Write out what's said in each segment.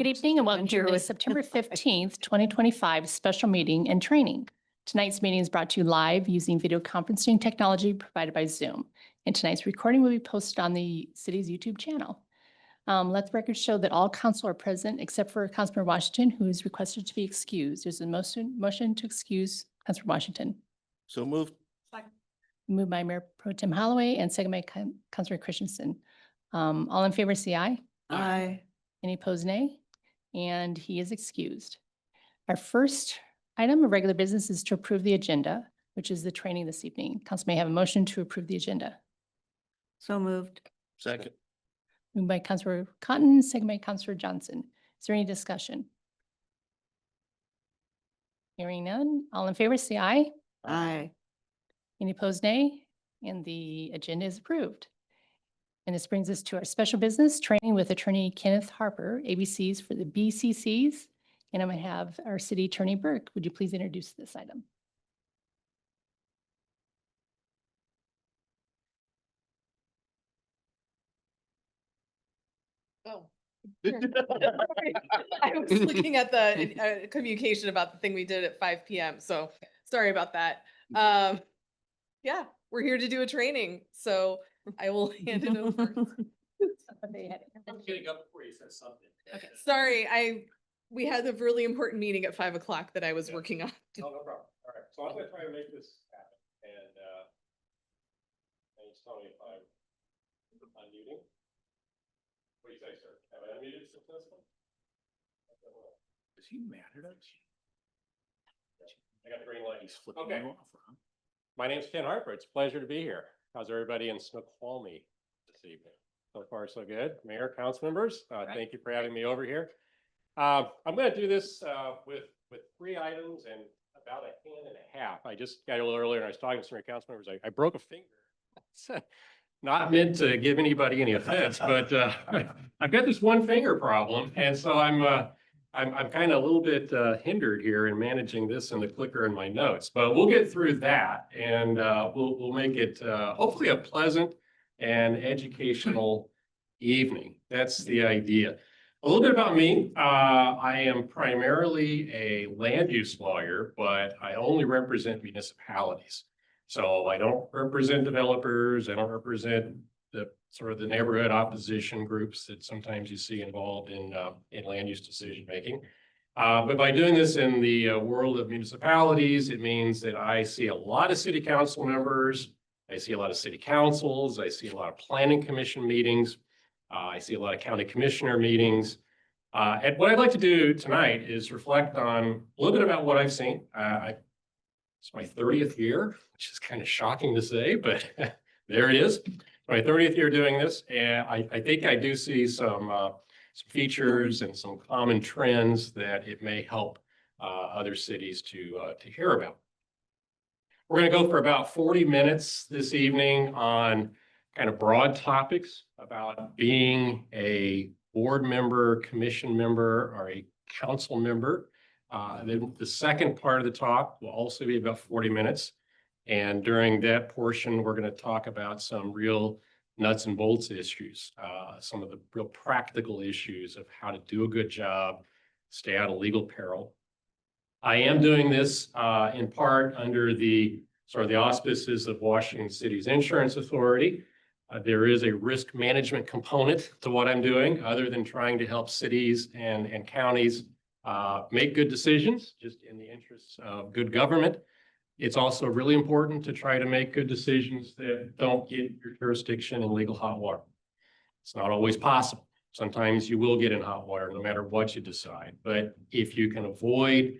Good evening and welcome to the September 15th, 2025 special meeting and training. Tonight's meeting is brought to you live using video conferencing technology provided by Zoom. And tonight's recording will be posted on the city's YouTube channel. Let the record show that all council are present except for Councilmember Washington, who is requested to be excused. There's a motion to excuse Councilmember Washington. So moved. Moved by Mayor Pro Tem Holloway and second by Councilor Christensen. All in favor, say aye. Aye. Any opposed, nay? And he is excused. Our first item of regular business is to approve the agenda, which is the training this evening. Council may have a motion to approve the agenda. So moved. Second. Moved by Councilor Cotton, second by Councilor Johnson. Is there any discussion? Hearing none. All in favor, say aye. Aye. Any opposed, nay? And the agenda is approved. And this brings us to our special business training with Attorney Kenneth Harper, ABCs for the BCCs. And I'm going to have our City Attorney Burke. Would you please introduce this item? Oh. Sure. I was looking at the communication about the thing we did at 5 p.m. So sorry about that. Yeah, we're here to do a training. So I will hand it over. I'm getting up before you said something. Okay, sorry. We had a really important meeting at 5 o'clock that I was working on. No problem. All right. So I'm going to try to make this happen. And just tell me if I'm unmuting. What do you say, sir? Have I unmuted successfully? Is he mad at us? I got the green light. He's flipping Okay. you off, huh? My name's Ken Harper. It's a pleasure to be here. How's everybody in Snoqualmie this evening? So far, so good. Mayor, council members, thank you for having me over here. I'm going to do this with 3 items and about a hand and a half. I just got a little earlier and I was talking to some of your council members. I broke a finger. It's not meant to give anybody any offense, but I've got this one finger problem, and so I'm kind of a little bit hindered here in managing this and the clicker in my notes. But we'll get through that, and we'll make it hopefully a pleasant and educational evening. That's the idea. A little bit about me. I am primarily a land use lawyer, but I only represent municipalities. So I don't represent developers. I don't represent the sort of the neighborhood opposition groups that sometimes you see involved in land use decision making. But by doing this in the world of municipalities, it means that I see a lot of city council members. I see a lot of city councils. I see a lot of planning commission meetings. I see a lot of county commissioner meetings. And what I'd like to do tonight is reflect on a little bit about what I've seen. It's my 30th year, which is kind of shocking to say, but there it is. My 30th year doing this, and I think I do see some features and some common trends that it may help other cities to hear about. We're going to go for about 40 minutes this evening on kind of broad topics about being a board member, commission member, or a council member. Then the second part of the talk will also be about 40 minutes. And during that portion, we're going to talk about some real nuts and bolts issues, some of the real practical issues of how to do a good job, stay out of legal peril. I am doing this in part under the sort of the auspices of Washington City's Insurance Authority. There is a risk management component to what I'm doing, other than trying to help cities and counties make good decisions, just in the interests of good government. It's also really important to try to make good decisions that don't get your jurisdiction in legal hot water. It's not always possible. Sometimes you will get in hot water no matter what you decide. But if you can avoid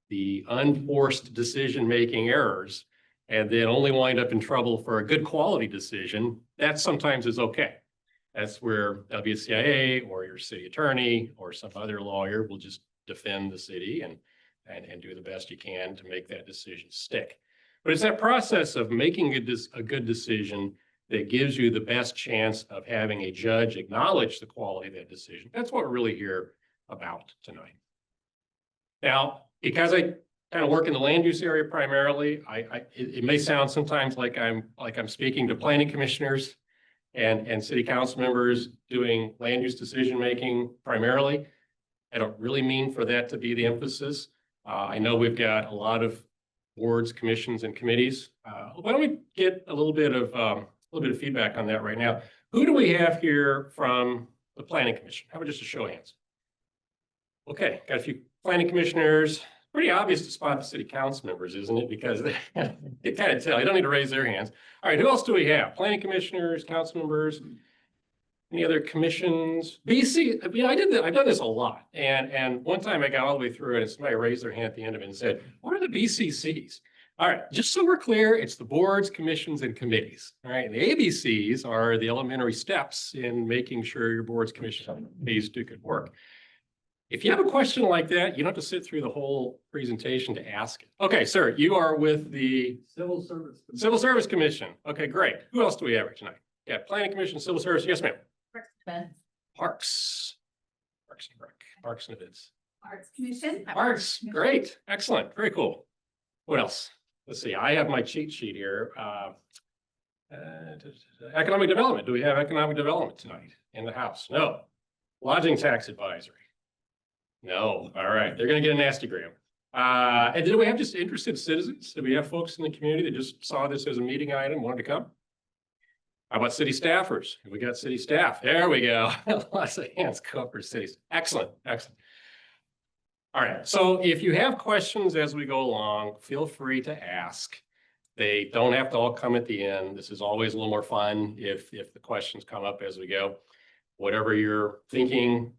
the unforced decision-making errors and then only wind up in trouble for a good quality decision, that sometimes is okay. That's where WCIA or your city attorney or some other lawyer will just defend the city and do the best you can to make that decision stick. But it's that process of making a good decision that gives you the best chance of having a judge acknowledge the quality of that decision. That's what we're really here about tonight. Now, because I kind of work in the land use area primarily, it may sound sometimes like I'm speaking to planning commissioners and city council members doing land use decision making primarily. I don't really mean for that to be the emphasis. I know we've got a lot of boards, commissions, and committees. Why don't we get a little bit of feedback on that right now? Who do we have here from the Planning Commission? How about just a show of hands? Okay, got a few planning commissioners. Pretty obvious to spot the city council members, isn't it? Because they kind of tell, you don't need to raise their hands. All right, who else do we have? Planning commissioners, council members, any other commissions? BC, I've done this a lot. And one time I got all the way through it and somebody raised their hand at the end of it and said, what are the BCCs? All right, just so we're clear, it's the boards, commissions, and committees. All right, and the ABCs are the elementary steps in making sure your boards, commissions, and committees do good work. If you have a question like that, you don't have to sit through the whole presentation to ask it. Okay, sir, you are with the Civil Service Commission. Okay, great. Who else do we have here tonight? Yeah, Planning Commission, Civil Service. Yes, ma'am. Parks and Events. Arts Commission. Arts, great, excellent, very cool. What else? Let's see, I have my cheat sheet here. Economic Development. Do we have Economic Development tonight in the house? No. Lodging Tax Advisory. No, all right, they're gonna get a nasty gram. And did we have just interested citizens? Did we have folks in the community that just saw this as a meeting item, wanted to come? How about city staffers? We got city staff. There we go. Lots of hands go for cities. Excellent, excellent. All right, so if you have questions as we go along, feel free to ask. They don't have to all come at the end. This is always a little more fun if the questions come up as we go. Whatever you're thinking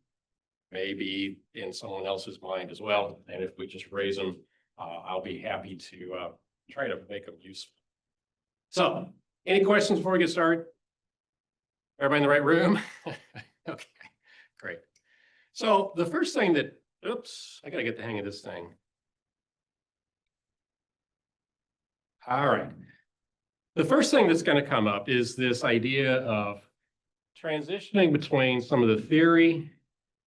may be in someone else's mind as well. And if we just raise them, I'll be happy to try to make them useful. So, any questions before we get started? Everybody in the right room? Okay, great. So the first thing that, oops, I gotta get the hang of this thing. All right. The first thing that's gonna come up is this idea of transitioning between some of the theory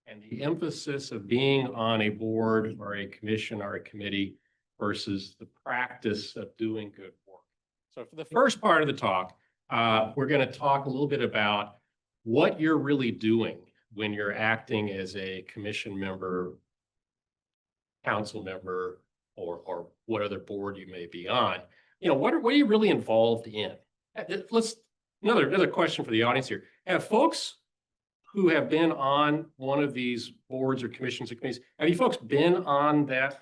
and the emphasis of being on a board or a commission or a committee versus the practice of doing good work. So for the first part of the talk, we're going to talk a little bit about what you're really doing when you're acting as a commission member, council member, or what other board you may be on. You know, what are you really involved in? Another question for the audience here. Have folks who have been on one of these boards or commissions or committees, have you folks been on that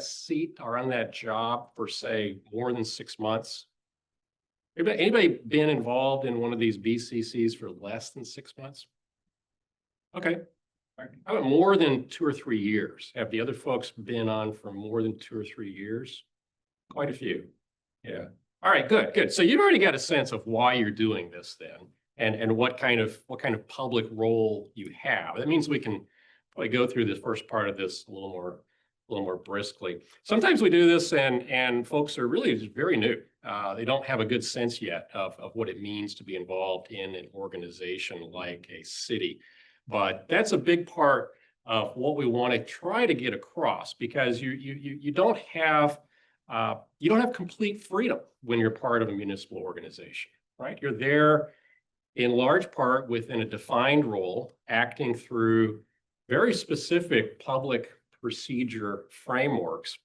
seat or on that job for, say, more than 6 months? Anybody been involved in one of these BCCs for less than 6 months? Okay. How about more than 2 or 3 years? Have the other folks been on for more than 2 or 3 years? Quite a few. Yeah. All right, good. So you've already got a sense of why you're doing this then, and what kind of public role you have. That means we can probably go through the first part of this a little more briskly. Sometimes we do this and folks are really just very new. They don't have a good sense yet of what it means to be involved in an organization like a city. But that's a big part of what we want to try to get across, because you don't have complete freedom when you're part of a municipal organization, right? You're there in large part within a defined role, acting through very specific public procedure frameworks.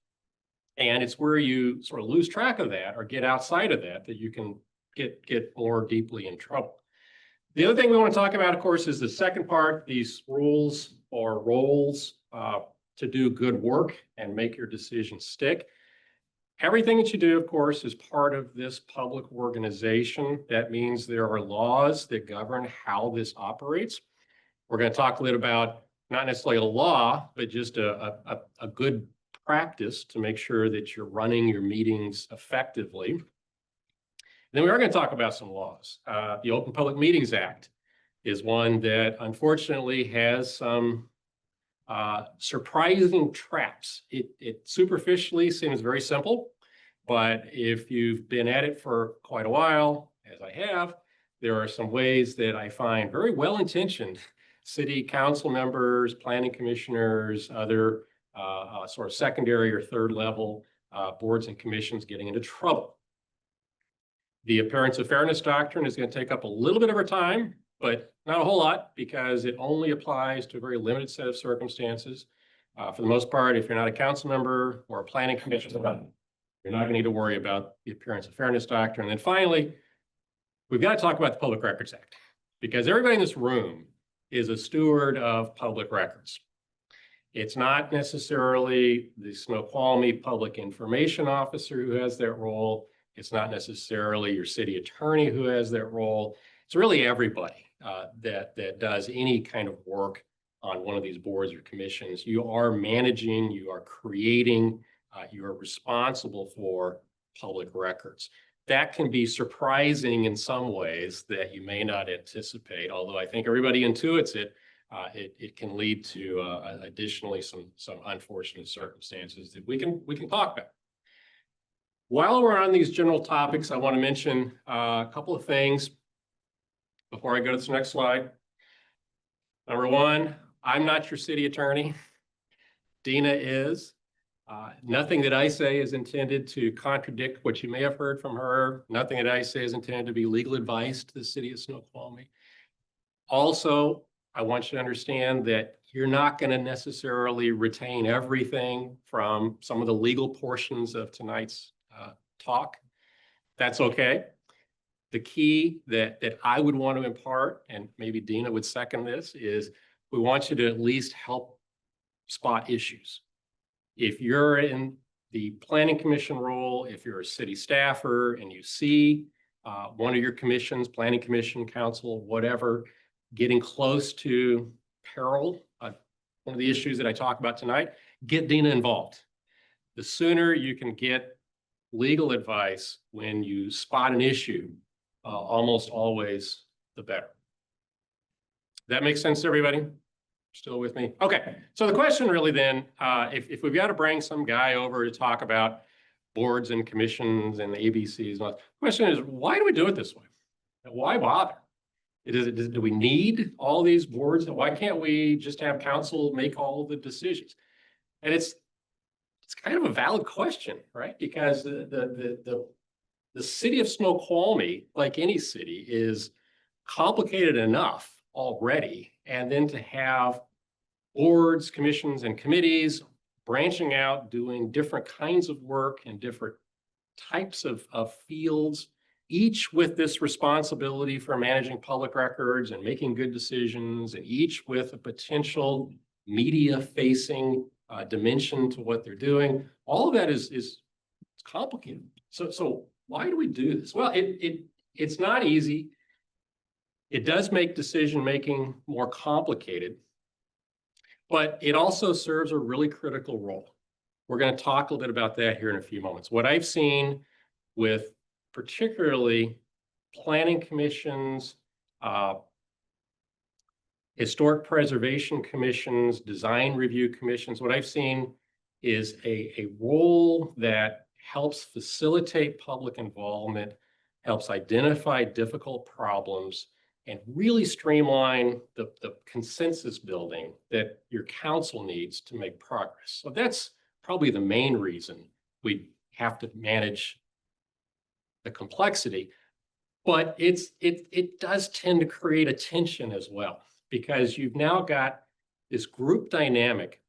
And it's where you sort of lose track of that or get outside of that you can get more deeply in trouble. The other thing we want to talk about, of course, is the second part, these rules or roles to do good work and make your decisions stick. Everything that you do, of course, is part of this public organization. That means there are laws that govern how this operates. We're going to talk a little about not necessarily a law, but just a good practice to make sure that you're running your meetings effectively. And then we are going to talk about some laws. The Open Public Meetings Act is one that unfortunately has some surprising traps. It superficially seems very simple, but if you've been at it for quite a while, as I have, there are some ways that I find very well-intentioned city council members, planning commissioners, other sort of secondary or third level boards and commissions getting into trouble. The appearance of fairness doctrine is going to take up a little bit of our time, but not a whole lot because it only applies to a very limited set of circumstances. For the most part, if you're not a council member or a planning commission, you're not going to need to worry about the appearance of fairness doctrine. And then finally, we've got to talk about the Public Records Act because everybody in this room is a steward of public records. It's not necessarily the Snoqualmie Public Information Officer who has that role. It's not necessarily your city attorney who has that role. It's really everybody that does any kind of work on one of these boards or commissions. You are managing, you are creating, you are responsible for public records. That can be surprising in some ways that you may not anticipate, although I think everybody intuits it. It can lead to additionally some unfortunate circumstances that we can talk about. While we're on these general topics, I want to mention a couple of things before I go to the next slide. Number one, I'm not your city attorney. Dina is. Nothing that I say is intended to contradict what you may have heard from her. Nothing that I say is intended to be legal advice to the city of Snoqualmie. Also, I want you to understand that you're not going to necessarily retain everything from some of the legal portions of tonight's talk. That's okay. The key that I would want to impart, and maybe Dina would second this, is we want you to at least help spot issues. If you're in the planning commission role, if you're a city staffer and you see one of your commissions, planning commission, council, whatever, getting close to peril, one of the issues that I talk about tonight, get Dina involved. The sooner you can get legal advice when you spot an issue, almost always the better. That makes sense to everybody? Still with me? Okay, so the question really then, if we've got to bring some guy over to talk about boards and commissions and ABCs, the question is, why do we do it this way? Why bother? Do we need all these boards? Why can't we just have council make all the decisions? And it's kind of a valid question, right? Because the city of Snoqualmie, like any city, is complicated enough already. And then to have boards, commissions, and committees branching out, doing different kinds of work in different types of fields, each with this responsibility for managing public records and making good decisions, and each with a potential media-facing dimension to what they're doing. All of that is complicated. So why do we do this? Well, it's not easy. It does make decision-making more complicated, but it also serves a really critical role. We're going to talk a little bit about that here in a few moments. What I've seen with particularly planning commissions, historic preservation commissions, design review commissions, what I've seen is a role that helps facilitate public involvement, helps identify difficult problems, and really streamline the consensus building that your council needs to make progress. So that's probably the main reason we have to manage the complexity, but it does tend to create a tension as well, because you've now got this group dynamic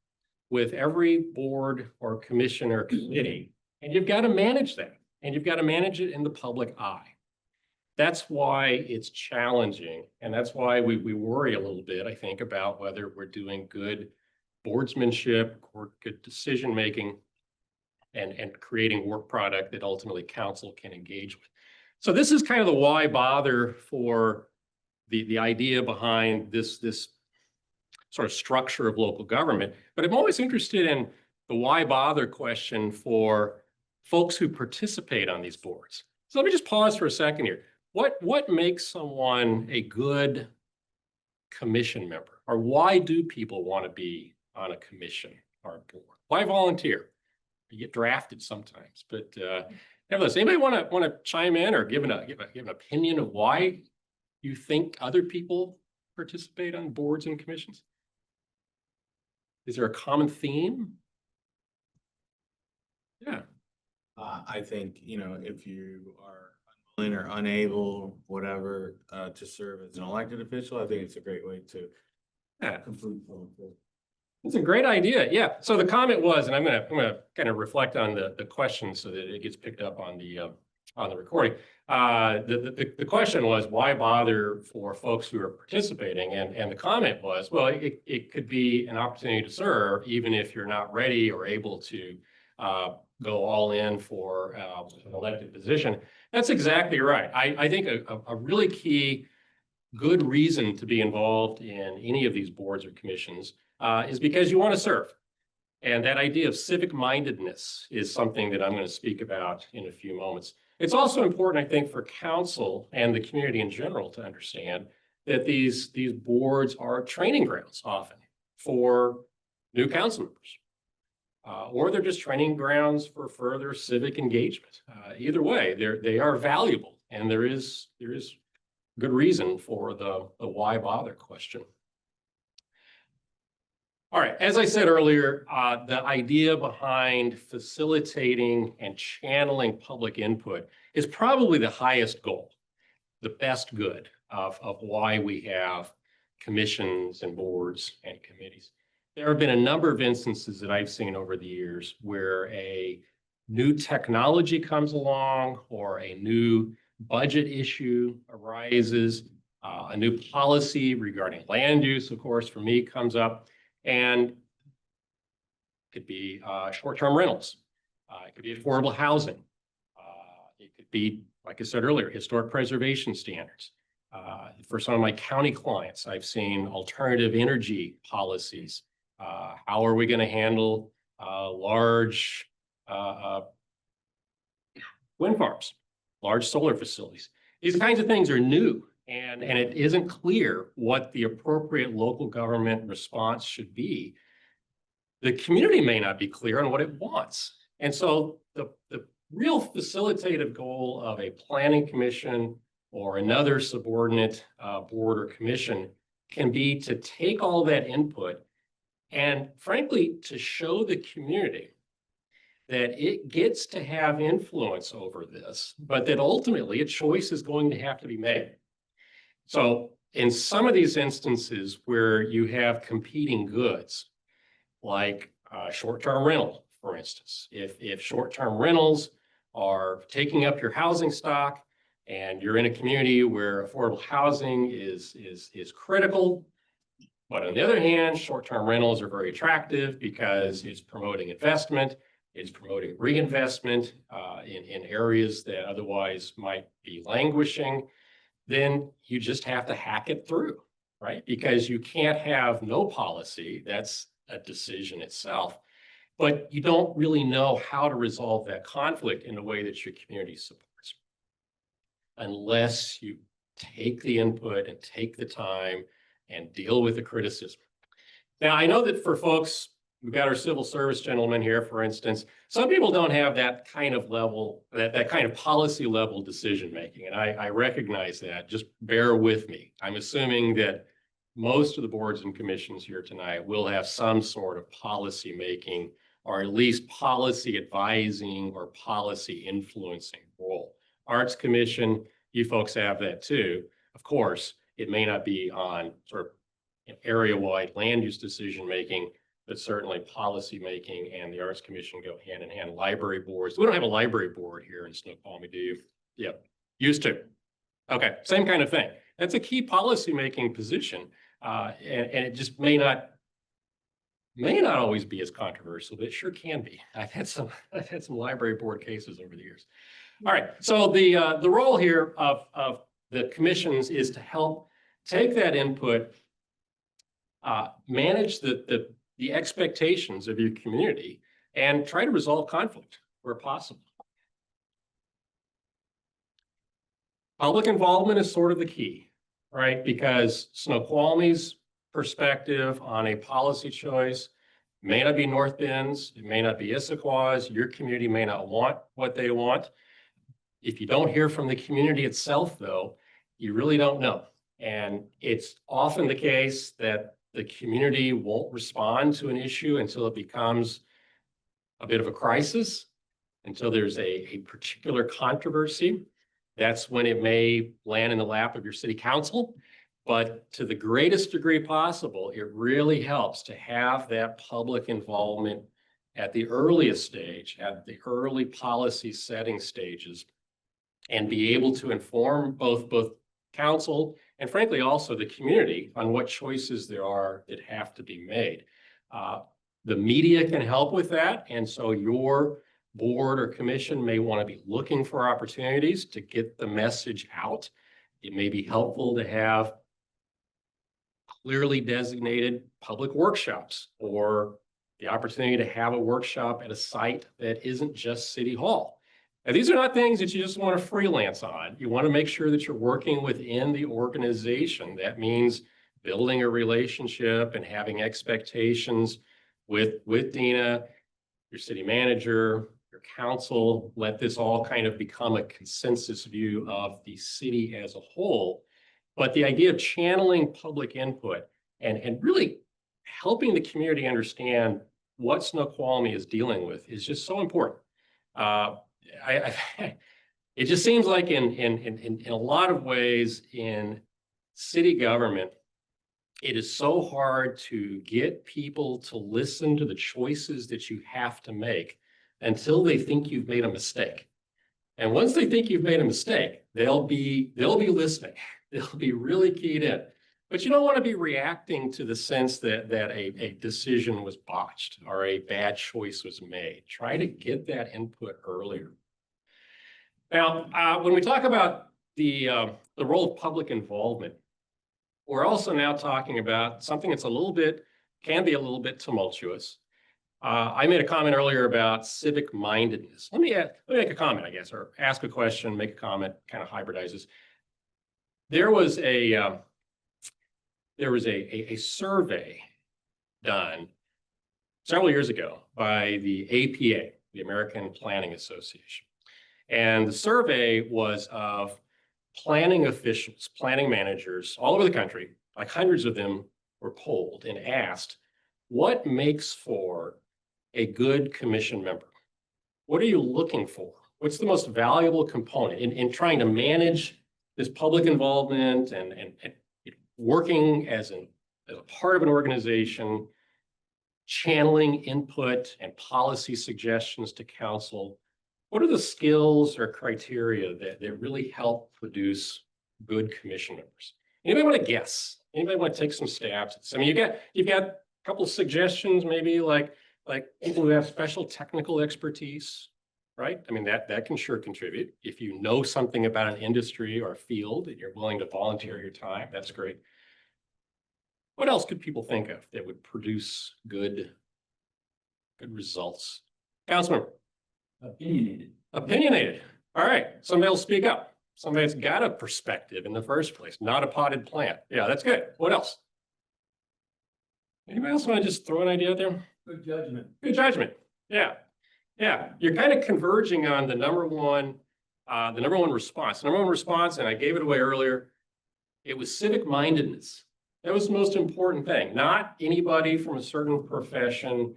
with every board or commission or committee, and you've got to manage that, and you've got to manage it in the public eye. That's why it's challenging, and that's why we worry a little bit, I think, about whether we're doing good boardsmanship or good decision-making and creating work product that ultimately council can engage with. So this is kind of the why bother for the idea behind this sort of structure of local government. But I'm always interested in the why bother question for folks who participate on these boards. So let me just pause for a second here. What makes someone a good commission member? Or why do people want to be on a commission or a board? Why volunteer? You get drafted sometimes, but nevertheless, anybody want to chime in or give an opinion of why you think other people participate on boards and commissions? Is there a common theme? Yeah. I think, if you are unwilling or unable, whatever, to serve as an elected official, I think it's a great way to Yeah. complete public service. It's a great idea. Yeah. So the comment was, and I'm gonna kind of reflect on the question so that it gets picked up on the recording. The question was, why bother for folks who are participating? And the comment was, well, it could be an opportunity to serve even if you're not ready or able to go all in for an elected position. That's exactly right. I think a really key good reason to be involved in any of these boards or commissions is because you want to serve. And that idea of civic mindedness is something that I'm going to speak about in a few moments. It's also important, I think, for council and the community in general to understand that these boards are training grounds often for new council members. Or they're just training grounds for further civic engagement. Either way, they are valuable, and there is good reason for the why bother question. All right, as I said earlier, the idea behind facilitating and channeling public input is probably the highest goal, the best good of why we have commissions and boards and committees. There have been a number of instances that I've seen over the years where a new technology comes along or a new budget issue arises, a new policy regarding land use, of course, for me comes up, and it could be short-term rentals. It could be affordable housing. It could be, like I said earlier, historic preservation standards. For some of my county clients, I've seen alternative energy policies. How are we going to handle large wind farms, large solar facilities? These kinds of things are new, and it isn't clear what the appropriate local government response should be. The community may not be clear on what it wants. And so the real facilitative goal of a planning commission or another subordinate board or commission can be to take all that input and, frankly, to show the community that it gets to have influence over this, but that ultimately a choice is going to have to be made. So in some of these instances where you have competing goods, like short-term rental, for instance, if short-term rentals are taking up your housing stock and you're in a community where affordable housing is critical, but on the other hand, short-term rentals are very attractive because it's promoting investment, it's promoting reinvestment in areas that otherwise might be languishing, then you just have to hack it through, right? Because you can't have no policy. That's a decision itself. But you don't really know how to resolve that conflict in a way that your community supports, unless you take the input and take the time and deal with the criticism. Now, I know that for folks, we've got our civil service gentlemen here, for instance, some people don't have that kind of level, that kind of policy level decision making. And I recognize that. Just bear with me. I'm assuming that most of the boards and commissions here tonight will have some sort of policy making, or at least policy advising or policy influencing role. Arts Commission, you folks have that too. Of course, it may not be on sort of area-wide land use decision making, but certainly policy making and the Arts Commission go hand in hand. Library boards. We don't have a library board here in Snoqualmie, do you? Yeah, used to. Okay, same kind of thing. That's a key policy making position, and it just may not always be as controversial, but it sure can be. I've had some library board cases over the years. All right, so the role here of the commissions is to help take that input, manage the expectations of your community, and try to resolve conflict where possible. Public involvement is sort of the key, right? Because Snoqualmie's perspective on a policy choice may not be North Bend's, it may not be Issaquah's, your community may not want what they want. If you don't hear from the community itself, though, you really don't know. And it's often the case that the community won't respond to an issue until it becomes a bit of a crisis, until there's a particular controversy. That's when it may land in the lap of your city council. But to the greatest degree possible, it really helps to have that public involvement at the earliest stage, at the early policy setting stages, and be able to inform both council and frankly also the community on what choices there are that have to be made. The media can help with that, and so your board or commission may want to be looking for opportunities to get the message out. It may be helpful to have clearly designated public workshops or the opportunity to have a workshop at a site that isn't just City Hall. Now, these are not things that you just want to freelance on. You want to make sure that you're working within the organization. That means building a relationship and having expectations with Dina, your city manager, your council. Let this all kind of become a consensus view of the city as a whole. But the idea of channeling public input and really helping the community understand what Snoqualmie is dealing with is just so important. It just seems like in a lot of ways in city government, it is so hard to get people to listen to the choices that you have to make until they think you've made a mistake. And once they think you've made a mistake, they'll be listening. They'll be really keyed in. But you don't want to be reacting to the sense that a decision was botched or a bad choice was made. Try to get that input earlier. Now, when we talk about the role of public involvement, we're also now talking about something that's can be a little bit tumultuous. I made a comment earlier about civic mindedness. Let me make a comment, I guess, or ask a question, make a comment, kind of hybridizes. There was a survey done several years ago by the APA, the American Planning Association. And the survey was of planning officials, planning managers all over the country, like hundreds of them were polled and asked, what makes for a good commission member? What are you looking for? What's the most valuable component in trying to manage this public involvement and working as a part of an organization, channeling input and policy suggestions to council? What are the skills or criteria that really help produce good commission members? Anybody want to guess? Anybody want to take some stabs? I mean, you've got a couple of suggestions, maybe like people who have special technical expertise, right? I mean, that can sure contribute. If you know something about an industry or a field and you're willing to volunteer your time, that's great. What else could people think of that would produce good results? Councilmember. Opinionated. All right. Somebody will speak up. Somebody that's got a perspective in the first place, not a potted plant. Yeah, that's good. What else? Anybody else want to just throw an idea out there? Good judgment. Good judgment. Yeah. Yeah. You're kind of converging on the number one response. The number one response, and I gave it away earlier, it was civic mindedness. That was the most important thing. Not anybody from a certain profession,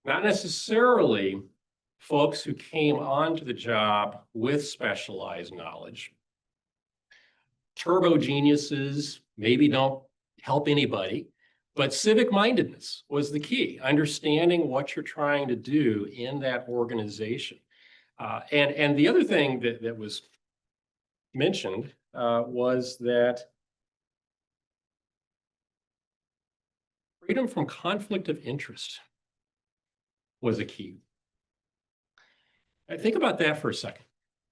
not necessarily folks who came onto the job with specialized knowledge. Turbo geniuses maybe don't help anybody, but civic mindedness was the key, understanding what you're trying to do in that organization. And the other thing that was mentioned was that freedom from conflict of interest was a key. Think about that for a second.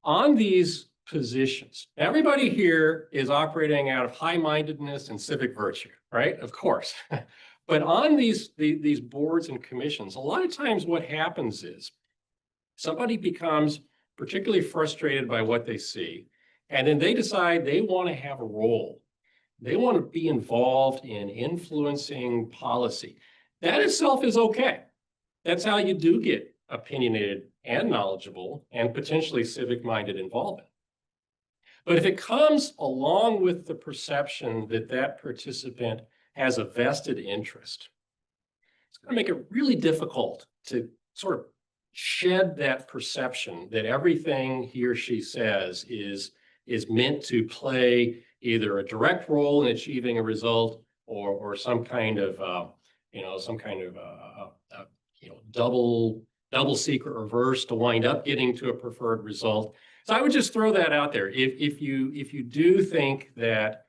On these positions, everybody here is operating out of high-mindedness and civic virtue, right? Of course. But on these boards and commissions, a lot of times what happens is somebody becomes particularly frustrated by what they see, and then they decide they want to have a role. They want to be involved in influencing policy. That itself is okay. That's how you do get opinionated and knowledgeable and potentially civic-minded involvement. But if it comes along with the perception that that participant has a vested interest, it's going to make it really difficult to sort of shed that perception that everything he or she says is is meant to play either a direct role in achieving a result or some kind of, double secret reverse to wind up getting to a preferred result. So I would just throw that out there. If you do think that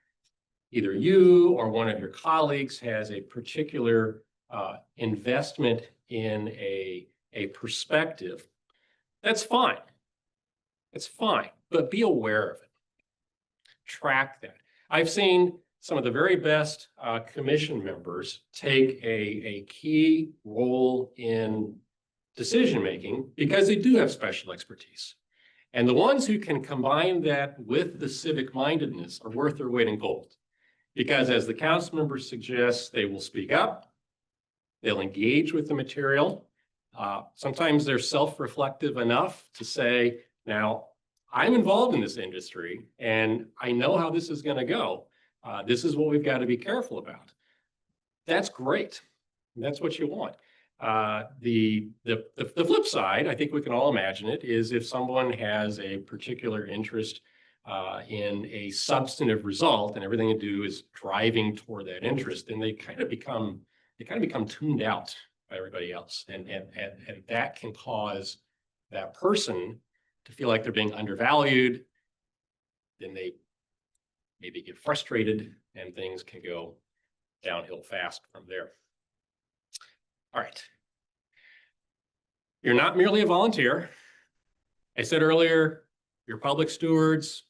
either you or one of your colleagues has a particular investment in a perspective, that's fine. It's fine, but be aware of it. Track that. I've seen some of the very best commission members take a key role in decision-making because they do have special expertise. And the ones who can combine that with the civic mindedness are worth their weight in gold. Because as the council member suggests, they will speak up, they'll engage with the material. Sometimes they're self-reflective enough to say, now, I'm involved in this industry and I know how this is going to go. This is what we've got to be careful about. That's great. That's what you want. The flip side, I think we can all imagine it, is if someone has a particular interest in a substantive result and everything they do is driving toward that interest, then they kind of become tuned out by everybody else. And that can cause that person to feel like they're being undervalued. Then they maybe get frustrated and things can go downhill fast from there. All right. You're not merely a volunteer. I said earlier, you're public stewards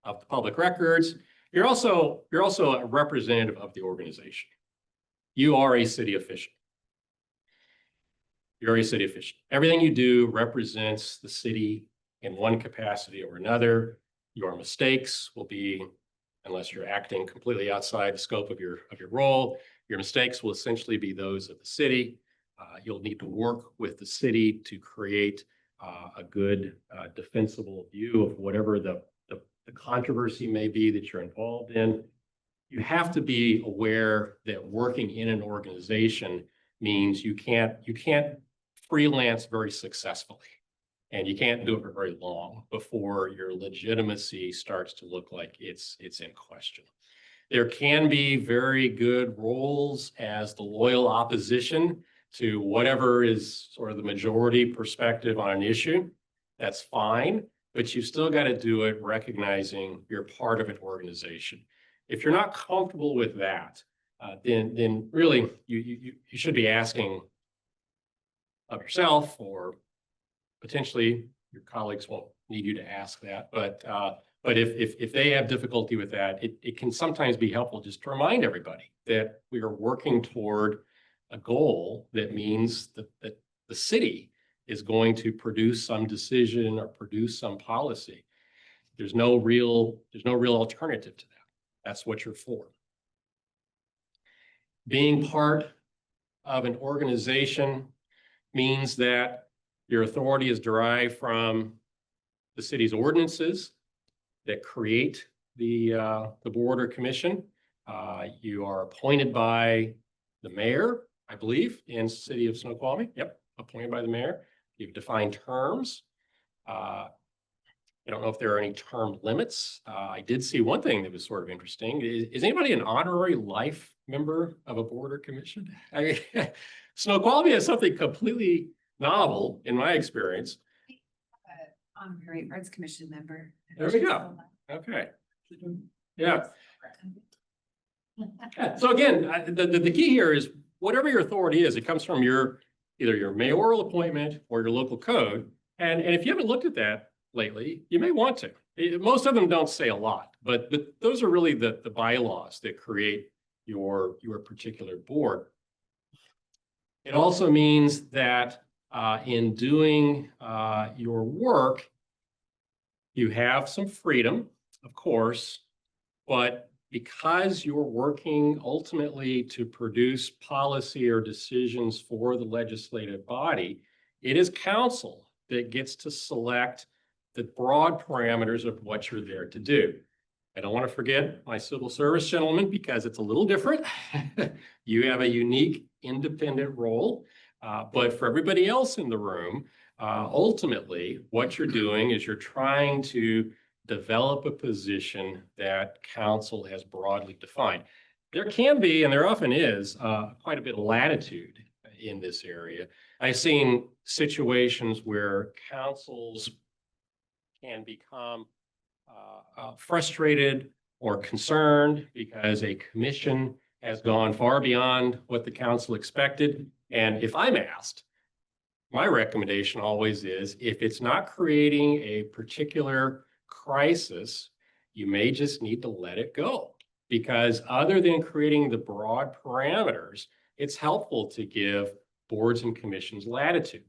of the public records. You're also a representative of the organization. You are a city official. You're a city official. Everything you do represents the city in one capacity or another. Your mistakes will be, unless you're acting completely outside the scope of your role, your mistakes will essentially be those of the city. You'll need to work with the city to create a good defensible view of whatever the controversy may be that you're involved in. You have to be aware that working in an organization means you can't freelance very successfully, and you can't do it for very long before your legitimacy starts to look like it's in question. There can be very good roles as the loyal opposition to whatever is sort of the majority perspective on an issue. That's fine, but you still got to do it recognizing you're part of an organization. If you're not comfortable with that, then really you should be asking of yourself, or potentially your colleagues won't need you to ask that. But if they have difficulty with that, it can sometimes be helpful just to remind everybody that we are working toward a goal that means that the city is going to produce some decision or produce some policy. There's no real alternative to that. That's what you're for. Being part of an organization means that your authority is derived from the city's ordinances that create the board or commission. You are appointed by the mayor, I believe, in the city of Snoqualmie. Yep, appointed by the mayor. You've defined terms. I don't know if there are any term limits. I did see one thing that was sort of interesting. Is anybody an honorary life member of a board or commission? I mean, Snoqualmie has something completely novel in my experience. Honorary Arts Commission member. There we go. Okay. Yeah. So again, the key here is whatever your authority is, it comes from either your mayoral appointment or your local code. And if you haven't looked at that lately, you may want to. Most of them don't say a lot, but those are really the bylaws that create your particular board. It also means that in doing your work, you have some freedom, of course, but because you're working ultimately to produce policy or decisions for the legislative body, it is council that gets to select the broad parameters of what you're there to do. I don't want to forget my civil service gentleman because it's a little different. You have a unique independent role, but for everybody else in the room, ultimately what you're doing is you're trying to develop a position that council has broadly defined. There can be, and there often is, quite a bit of latitude in this area. I've seen situations where councils can become frustrated or concerned because a commission has gone far beyond what the council expected. And if I'm asked, my recommendation always is, if it's not creating a particular crisis, you may just need to let it go. Because other than creating the broad parameters, it's helpful to give boards and commissions latitude.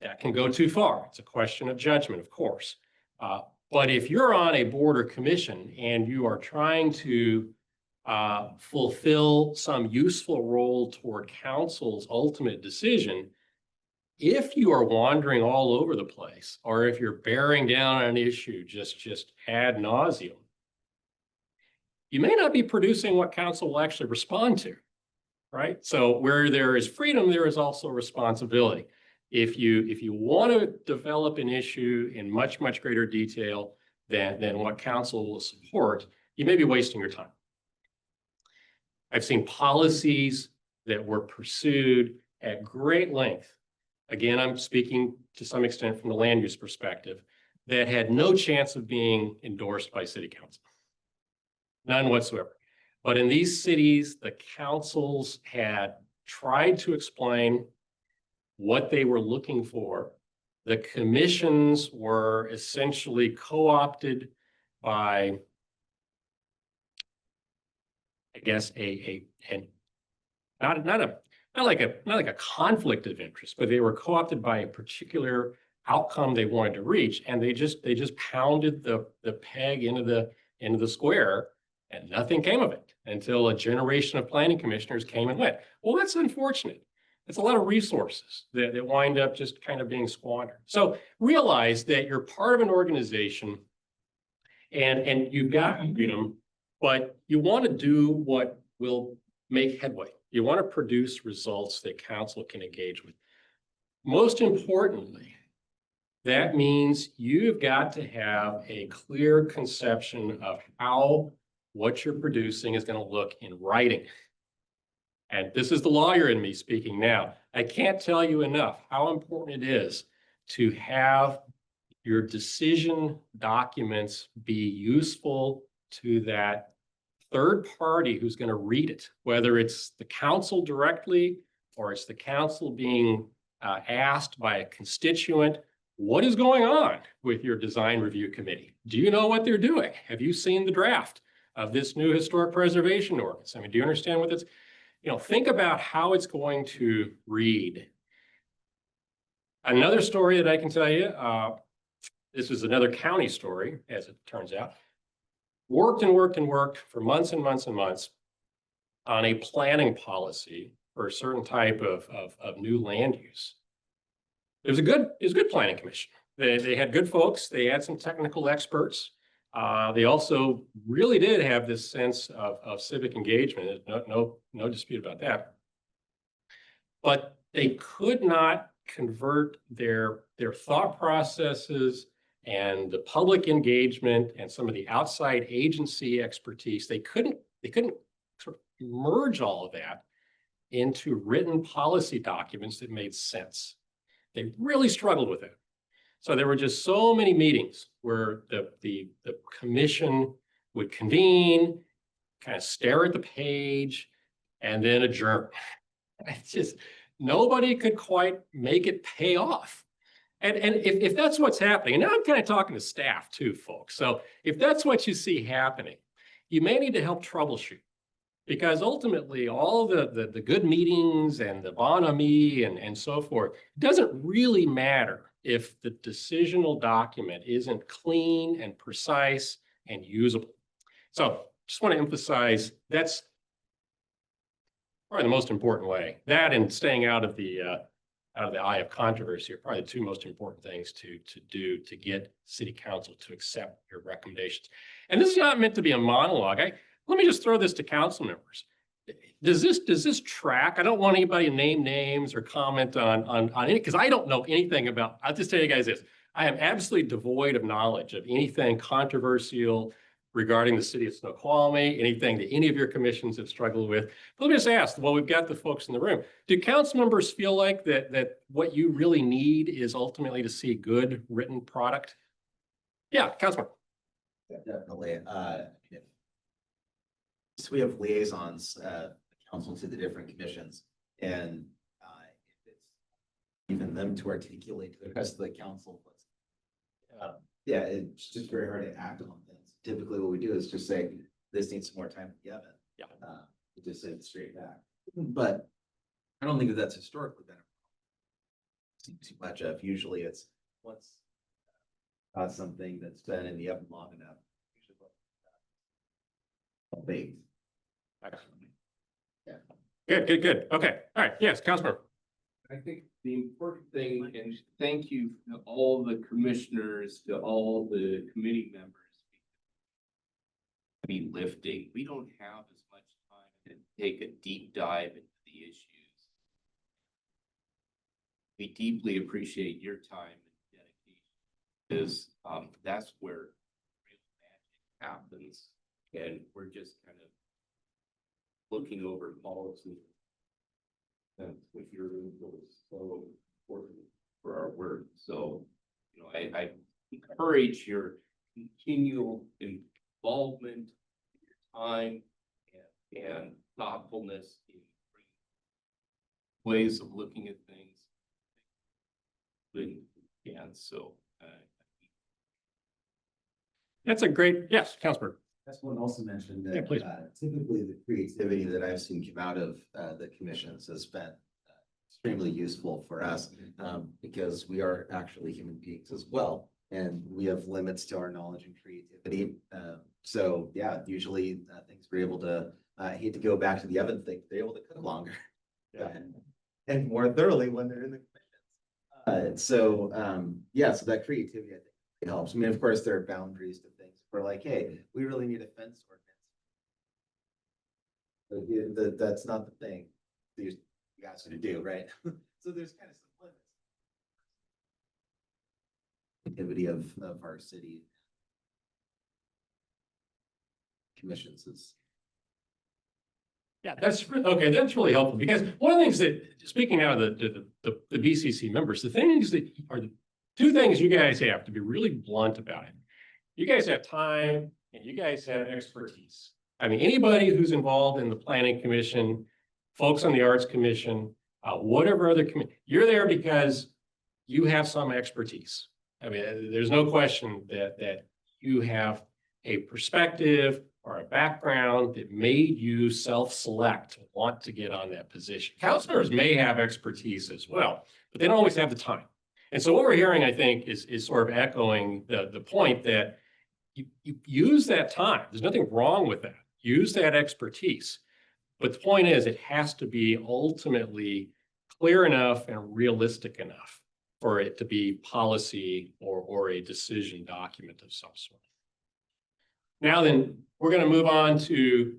That can go too far. It's a question of judgment, of course. But if you're on a board or commission and you are trying to fulfill some useful role toward council's ultimate decision, if you are wandering all over the place, or if you're bearing down on an issue just ad nauseum, you may not be producing what council will actually respond to, right? So where there is freedom, there is also responsibility. If you want to develop an issue in much greater detail than what council will support, you may be wasting your time. I've seen policies that were pursued at great length. Again, I'm speaking to some extent from the land use perspective, that had no chance of being endorsed by city council. None whatsoever. But in these cities, the councils had tried to explain what they were looking for. The commissions were essentially co-opted by, I guess, not like a conflict of interest, but they were co-opted by a particular outcome they wanted to reach, and they just pounded the peg into the square, and nothing came of it until a generation of planning commissioners came and went. Well, that's unfortunate. It's a lot of resources that wind up just kind of being squandered. So realize that you're part of an organization and you've got freedom, but you want to do what will make headway. You want to produce results that council can engage with. Most importantly, that means you've got to have a clear conception of how what you're producing is going to look in writing. And this is the lawyer in me speaking now. I can't tell you enough how important it is to have your decision documents be useful to that third party who's going to read it, whether it's the council directly or it's the council being asked by a constituent. What is going on with your design review committee? Do you know what they're doing? Have you seen the draft of this new historic preservation ordinance? I mean, do you understand what this? Think about how it's going to read. Another story that I can tell you, this is another county story, as it turns out. Worked for months and months and months on a planning policy for a certain type of new land use. It was a good planning commission. They had good folks. They had some technical experts. They also really did have this sense of civic engagement. No dispute about that. But they could not convert their thought processes and the public engagement and some of the outside agency expertise. They couldn't sort of merge all of that into written policy documents that made sense. They really struggled with it. So there were just so many meetings where the commission would convene, kind of stare at the page, and then adjourn. It's just, nobody could quite make it pay off. And if that's what's happening, and now I'm kind of talking to staff too, folks. So if that's what you see happening, you may need to help troubleshoot. Because ultimately, all the good meetings and the bonhomie and so forth, it doesn't really matter if the decisional document isn't clean and precise and usable. So just want to emphasize that's probably the most important way. That and staying out of the eye of controversy are probably the two most important things to do to get city council to accept your recommendations. And this is not meant to be a monologue. Let me just throw this to council members. Does this track? I don't want anybody to name names or comment on it because I don't know anything about. I'll just tell you guys this. I am absolutely devoid of knowledge of anything controversial regarding the city of Snoqualmie, anything that any of your commissions have struggled with. But let me just ask, well, we've got the folks in the room. Do council members feel like that what you really need is ultimately to see good written product? Yeah, Councilman. Definitely. So we have liaisons, council to the different commissions, and if it's even them to articulate to the rest of the council. Yeah, it's just very hard to act on things. Typically, what we do is just say, this needs some more time with the oven. Yeah. We just say it straight back. But I don't think that that's historically been too much of. Usually it's what's something that's been in the oven long enough. Baked. Yeah. Good. Okay. All right. Yes, Councilman. I think the important thing, and thank you to all the commissioners, to all the committee members. Be lifting, we don't have as much time to take a deep dive into the issues. We deeply appreciate your time and dedication, because that's where real magic happens, and we're just kind of looking over policy. And with your input is so important for our work. So, I encourage your continual involvement, your time, and thoughtfulness in ways of looking at things. And so, That's a great, yes, Councilman. That's one also mentioned Yeah, please. that typically the creativity that I've seen come out of the commissions has been extremely useful for us because we are actually human beings as well. And we have limits to our knowledge and creativity. So yeah, usually things we're able to, I hate to go back to the oven thing, they're able to cook longer. Yeah. And more thoroughly when they're in the commissions. Yeah, so that creativity, I think, it helps. I mean, of course, there are boundaries to things. We're like, hey, we really need a fence ordinance. But that's not the thing you guys are to do, right? So there's kind of some limits. Activity of our city commissions is. Yeah, that's okay. That's really helpful because one of the things that, speaking out of the BCC members, the things that are the two things you guys have to be really blunt about it. You guys have time and you guys have expertise. I mean, anybody who's involved in the planning commission, folks on the arts commission, whatever other committee, you're there because you have some expertise. I mean, there's no question that you have a perspective or a background that made you self-select to want to get on that position. Counselors may have expertise as well, but they don't always have the time. And so what we're hearing, I think, is sort of echoing the point that you use that time. There's nothing wrong with that. Use that expertise. But the point is, it has to be ultimately clear enough and realistic enough for it to be policy or a decision document of some sort. Now then, we're going to move on to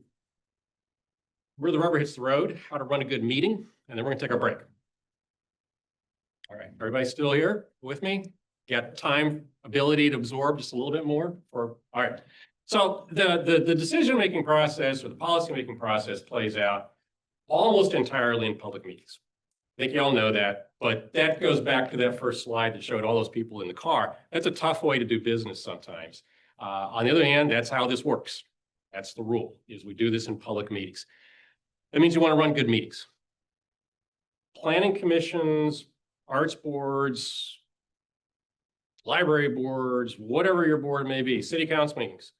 where the rubber hits the road, how to run a good meeting, and then we're going to take our break. All right, everybody still here with me? Got time, ability to absorb just a little bit more? All right. So the decision-making process or the policy-making process plays out almost entirely in public meetings. I think you all know that, but that goes back to that first slide that showed all those people in the car. That's a tough way to do business sometimes. On the other hand, that's how this works. That's the rule, is we do this in public meetings. That means you want to run good meetings. Planning commissions, arts boards, library boards, whatever your board may be, city council meetings,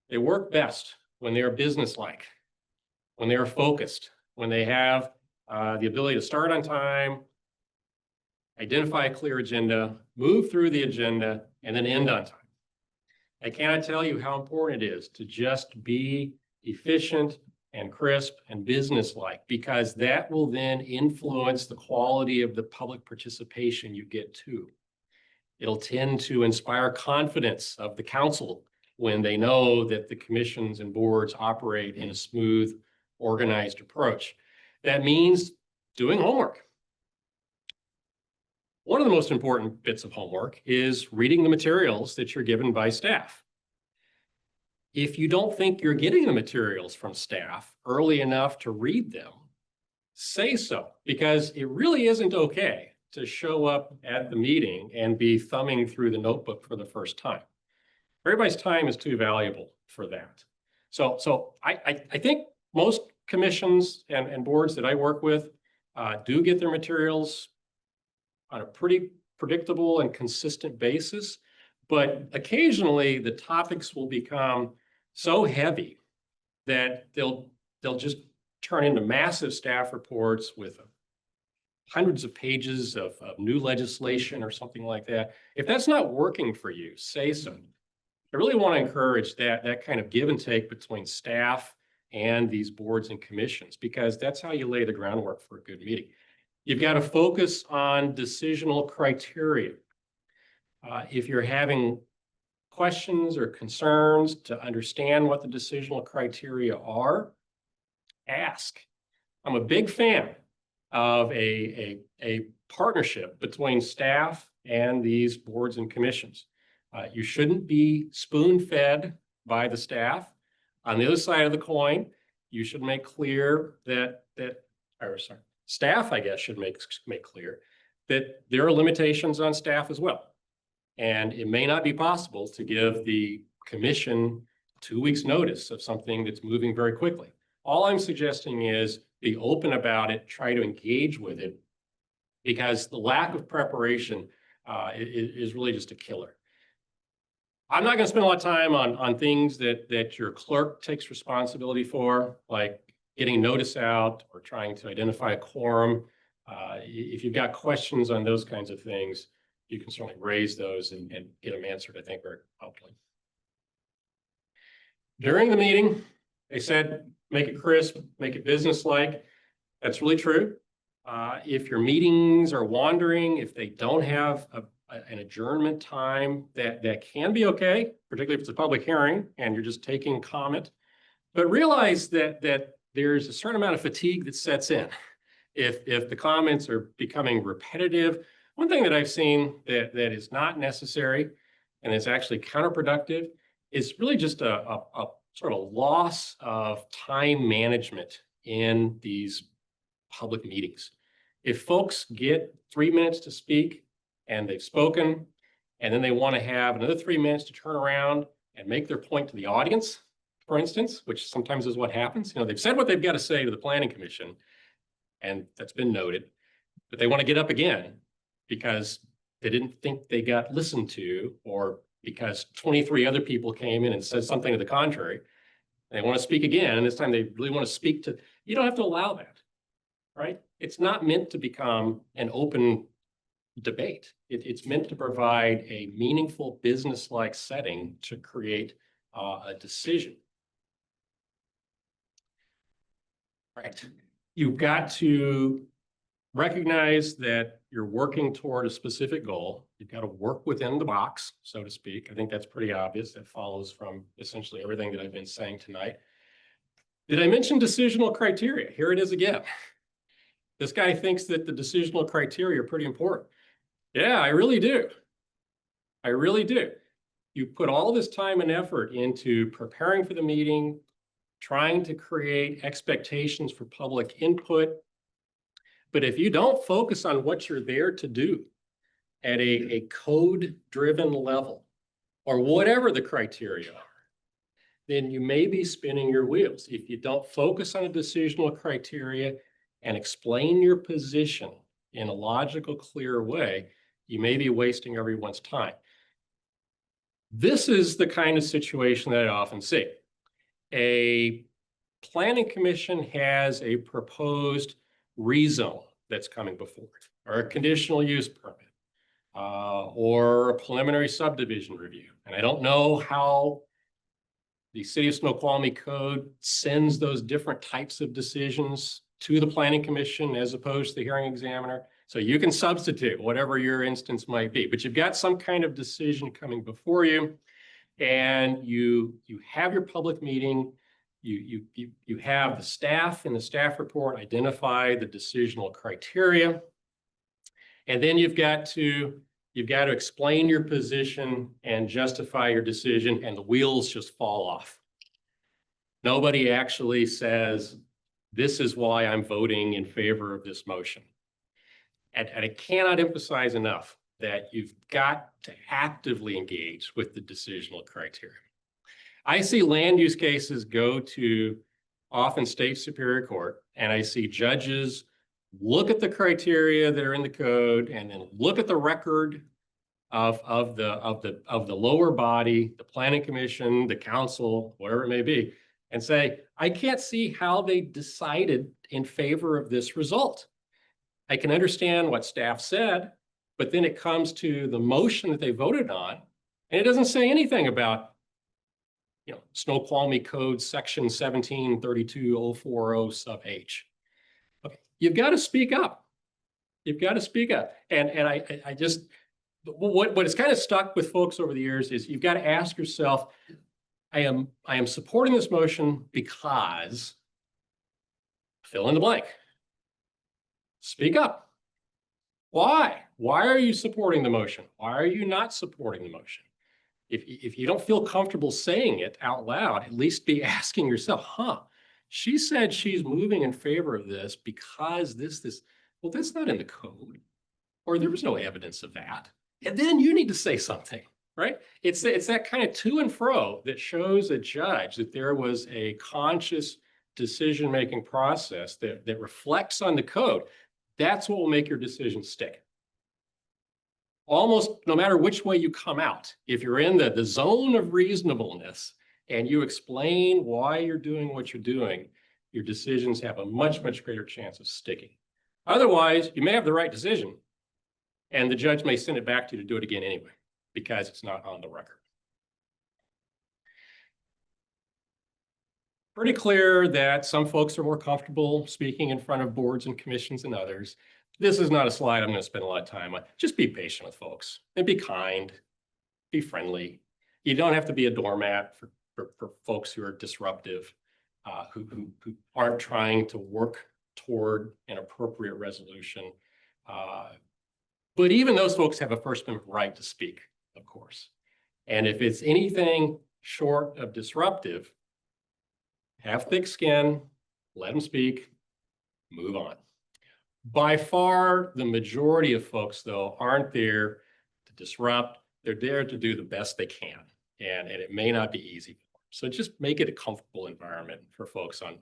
they work best when they are businesslike, when they are focused, when they have the ability to start on time, identify a clear agenda, move through the agenda, and then end on time. I cannot tell you how important it is to just be efficient and crisp and businesslike, because that will then influence the quality of the public participation you get too. It'll tend to inspire confidence of the council when they know that the commissions and boards operate in a smooth, organized approach. That means doing homework. One of the most important bits of homework is reading the materials that you're given by staff. If you don't think you're getting the materials from staff early enough to read them, say so, because it really isn't okay to show up at the meeting and be thumbing through the notebook for the first time. Everybody's time is too valuable for that. So I think most commissions and boards that I work with do get their materials on a pretty predictable and consistent basis. But occasionally the topics will become so heavy that they'll just turn into massive staff reports with hundreds of pages of new legislation or something like that. If that's not working for you, say so. I really want to encourage that kind of give and take between staff and these boards and commissions, because that's how you lay the groundwork for a good meeting. You've got to focus on decisional criteria. If you're having questions or concerns to understand what the decisional criteria are, ask. I'm a big fan of a partnership between staff and these boards and commissions. You shouldn't be spoon-fed by the staff. On the other side of the coin, you should make clear staff, I guess, should make clear that there are limitations on staff as well. And it may not be possible to give the commission 2 weeks notice of something that's moving very quickly. All I'm suggesting is be open about it, try to engage with it, because the lack of preparation is really just a killer. I'm not going to spend a lot of time on things that your clerk takes responsibility for, like getting notice out or trying to identify a quorum. If you've got questions on those kinds of things, you can certainly raise those and get them answered, I think, very promptly. During the meeting, they said, make it crisp, make it businesslike. That's really true. If your meetings are wandering, if they don't have an adjournment time, that can be okay, particularly if it's a public hearing and you're just taking comment. But realize that there's a certain amount of fatigue that sets in if the comments are becoming repetitive. One thing that I've seen that is not necessary and is actually counterproductive is really just a sort of loss of time management in these public meetings. If folks get 3 minutes to speak and they've spoken, and then they want to have another 3 minutes to turn around and make their point to the audience, for instance, which sometimes is what happens. You know, they've said what they've got to say to the Planning Commission, and that's been noted, but they want to get up again because they didn't think they got listened to, or because 23 other people came in and said something to the contrary. They want to speak again, and this time they really want to speak to, you don't have to allow that, right? It's not meant to become an open debate. It's meant to provide a meaningful business-like setting to create a decision. Right. You've got to recognize that you're working toward a specific goal. You've got to work within the box, so to speak. I think that's pretty obvious. That follows from essentially everything that I've been saying tonight. Did I mention decisional criteria? Here it is again. This guy thinks that the decisional criteria are pretty important. Yeah, I really do. I really do. You put all this time and effort into preparing for the meeting, trying to create expectations for public input. But if you don't focus on what you're there to do at a code-driven level, or whatever the criteria are, then you may be spinning your wheels. If you don't focus on a decisional criteria and explain your position in a logical, clear way, you may be wasting everyone's time. This is the kind of situation that I often see. A planning commission has a proposed rezone that's coming before it, or a conditional use permit, or a preliminary subdivision review. And I don't know how the City of Snoqualmie Code sends those different types of decisions to the planning commission as opposed to the hearing examiner. So you can substitute whatever your instance might be, but you've got some kind of decision coming before you, and you have your public meeting. You have the staff in the staff report identify the decisional criteria, And then you've got to explain your position and justify your decision, and the wheels just fall off. Nobody actually says, this is why I'm voting in favor of this motion. And I cannot emphasize enough that you've got to actively engage with the decisional criteria. I see land use cases go to often state superior court, and I see judges look at the criteria that are in the code and then look at the record of the lower body, the planning commission, the council, whatever it may be, and say, I can't see how they decided in favor of this result. I can understand what staff said, but then it comes to the motion that they voted on, and it doesn't say anything about, Snoqualmie Code Section 1732.040 sub H. Okay. You've got to speak up. You've got to speak up. And I just, what is kind of stuck with folks over the years is you've got to ask yourself, I am supporting this motion because fill in the blank. Speak up. Why? Why are you supporting the motion? Why are you not supporting the motion? If you don't feel comfortable saying it out loud, at least be asking yourself, she said she's moving in favor of this because this, well, that's not in the code, or there was no evidence of that. And then you need to say something, right? It's that kind of to and fro that shows a judge that there was a conscious decision-making process that reflects on the code. That's what will make your decision stick. Almost no matter which way you come out, if you're in the zone of reasonableness and you explain why you're doing what you're doing, your decisions have a much, much greater chance of sticking. Otherwise, you may have the right decision and the judge may send it back to you to do it again anyway, because it's not on the record. Pretty clear that some folks are more comfortable speaking in front of boards and commissions than others. This is not a slide I'm going to spend a lot of time on. Just be patient with folks and be kind, be friendly. You don't have to be a doormat for folks who are disruptive, who aren't trying to work toward an appropriate resolution. But even those folks have a First Amendment right to speak, of course. And if it's anything short of disruptive, have thick skin, let them speak, move on. By far, the majority of folks, though, aren't there to disrupt. They're there to do the best they can. And it may not be easy. So just make it a comfortable environment for folks on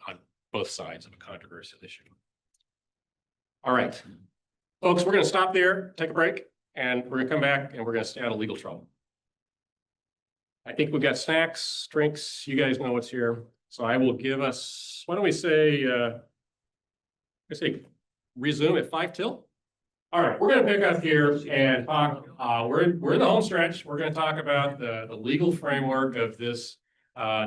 both sides of a controversial issue. All right, folks, we're going to stop there, take a break, and we're going to come back and we're going to stay out of legal trouble. I think we've got snacks, drinks. You guys know what's here. So I will give us, why don't we say, resume at 5 till? All right, we're going to pick up here and talk, we're in the home stretch. We're going to talk about the legal framework of this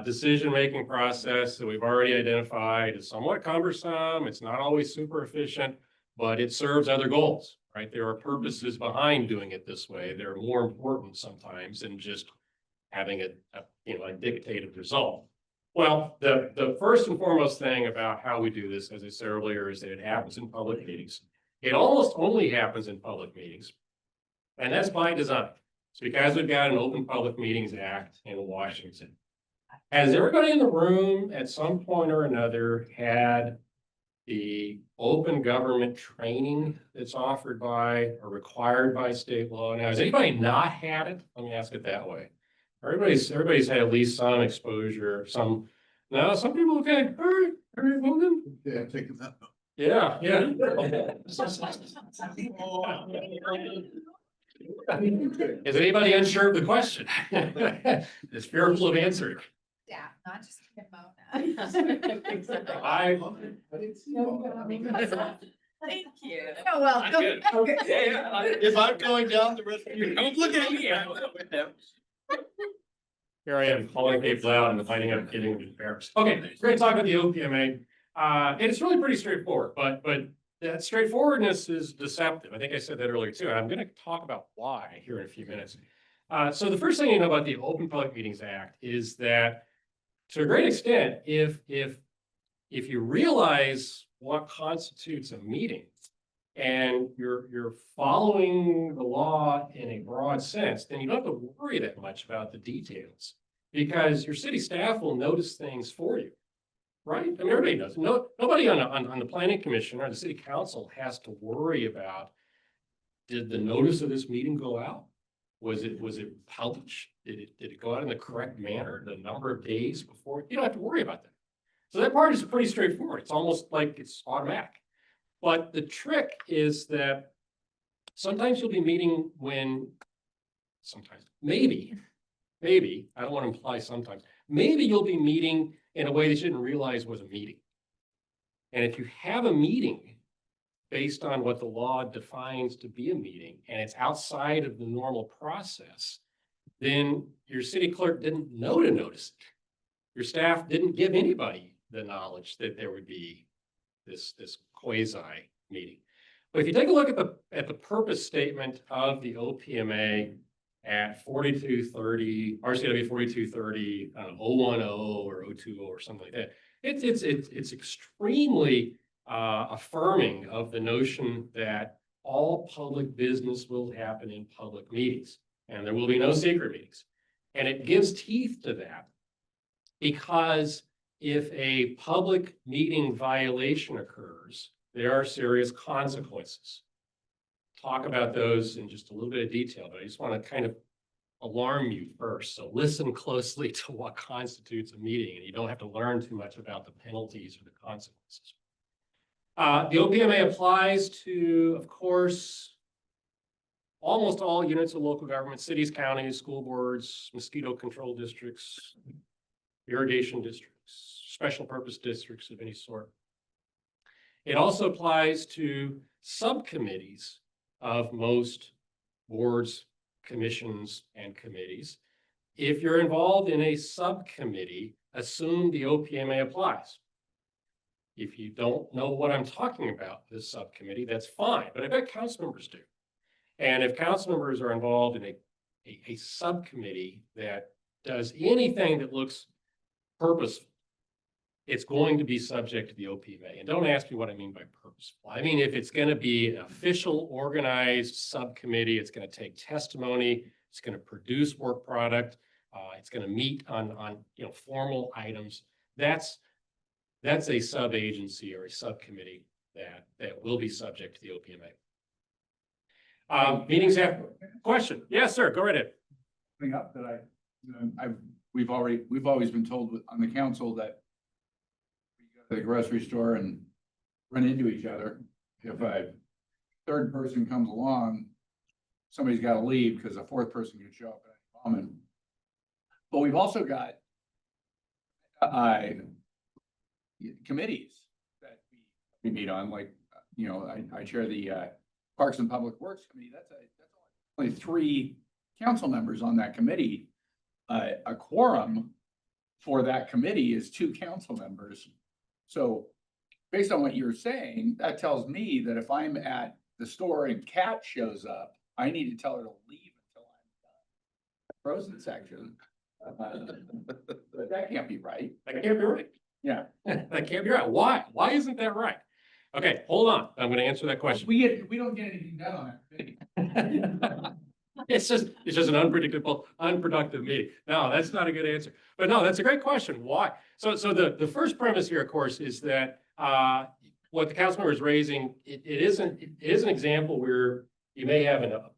decision-making process that we've already identified is somewhat cumbersome. It's not always super efficient, but it serves other goals, right? There are purposes behind doing it this way. They're more important sometimes than just having a dictated result. Well, the first and foremost thing about how we do this, as I said earlier, is that it happens in public meetings. It almost only happens in public meetings, and that's by design. It's because we've got an Open Public Meetings Act in Washington. Has everybody in the room at some point or another had the open government training that's offered by or required by state law? Now, has anybody not had it? Let me ask it that way. Everybody's had at least some exposure, some people, okay, all right, well then. Yeah, taking that. Yeah. Is anybody unsure of the question? Is fearful of answering? Yeah, not just Kimona. Thank you. Oh, well. I'm good. If I'm going down the rest of you, Don't look at me. Here I am calling people out and finding out getting embarrassed. Okay, we're going to talk about the OPMA. And it's really pretty straightforward, but that straightforwardness is deceptive. I think I said that earlier too. And I'm going to talk about why here in a few minutes. So the first thing you know about the Open Public Meetings Act is that to a great extent, if you realize what constitutes a meeting, and you're following the law in a broad sense, then you don't have to worry that much about the details because your city staff will notice things for you, right? I mean, everybody knows. Nobody on the planning commission or the city council has to worry about, did the notice of this meeting go out? Was it published? Did it go out in the correct manner, the number of days before? You don't have to worry about that. So that part is pretty straightforward. It's almost like it's automatic. But the trick is that sometimes you'll be meeting maybe, I don't want to imply sometimes, maybe you'll be meeting in a way that you didn't realize was a meeting. And if you have a meeting based on what the law defines to be a meeting, and it's outside of the normal process, then your city clerk didn't know to notice it. Your staff didn't give anybody the knowledge that there would be this quasi meeting. But if you take a look at the purpose statement of the OPMA at 4230, RCW 4230, 010 or 020 or something like that, it's extremely affirming of the notion that all public business will happen in public meetings and there will be no secret meetings. And it gives teeth to that because if a public meeting violation occurs, there are serious consequences. Talk about those in just a little bit of detail, but I just want to kind of alarm you first. So listen closely to what constitutes a meeting, and you don't have to learn too much about the penalties or the consequences. The OPMA applies to, of course, almost all units of local government, cities, counties, school boards, mosquito control districts, irrigation districts, special purpose districts of any sort. It also applies to subcommittees of most boards, commissions, and committees. If you're involved in a subcommittee, assume the OPMA applies. If you don't know what I'm talking about, this subcommittee, that's fine, but I bet council members do. And if council members are involved in a subcommittee that does anything that looks purposeful, it's going to be subject to the OPMA. And don't ask me what I mean by purposeful. I mean, if it's going to be an official, organized subcommittee, it's going to take testimony, it's going to produce work product, it's going to meet on formal items. That's a sub-agency or a subcommittee that will be subject to the OPMA. Meetings have question. Yes, sir. Go right ahead. Thing up that we've always been told on the council that we go to the grocery store and run into each other. If a third person comes along, somebody's got to leave because a fourth person could show up at any moment. But we've also got committees that we meet on, like, I chair the Parks and Public Works Committee. That's only 3 council members on that committee. A quorum for that committee is 2 council members. So based on what you're saying, that tells me that if I'm at the store and Kat shows up, I need to tell her to leave until I'm done. The frozen section. But that can't be right. That can't be right. Yeah. That can't be right. Why? Why isn't that right? Okay, hold on. I'm going to answer that question. We don't get anything done on that committee. It's just an unproductive meeting. No, that's not a good answer. But no, that's a great question. Why? So the first premise here, of course, is that what the council member is raising, it is an example where you may have a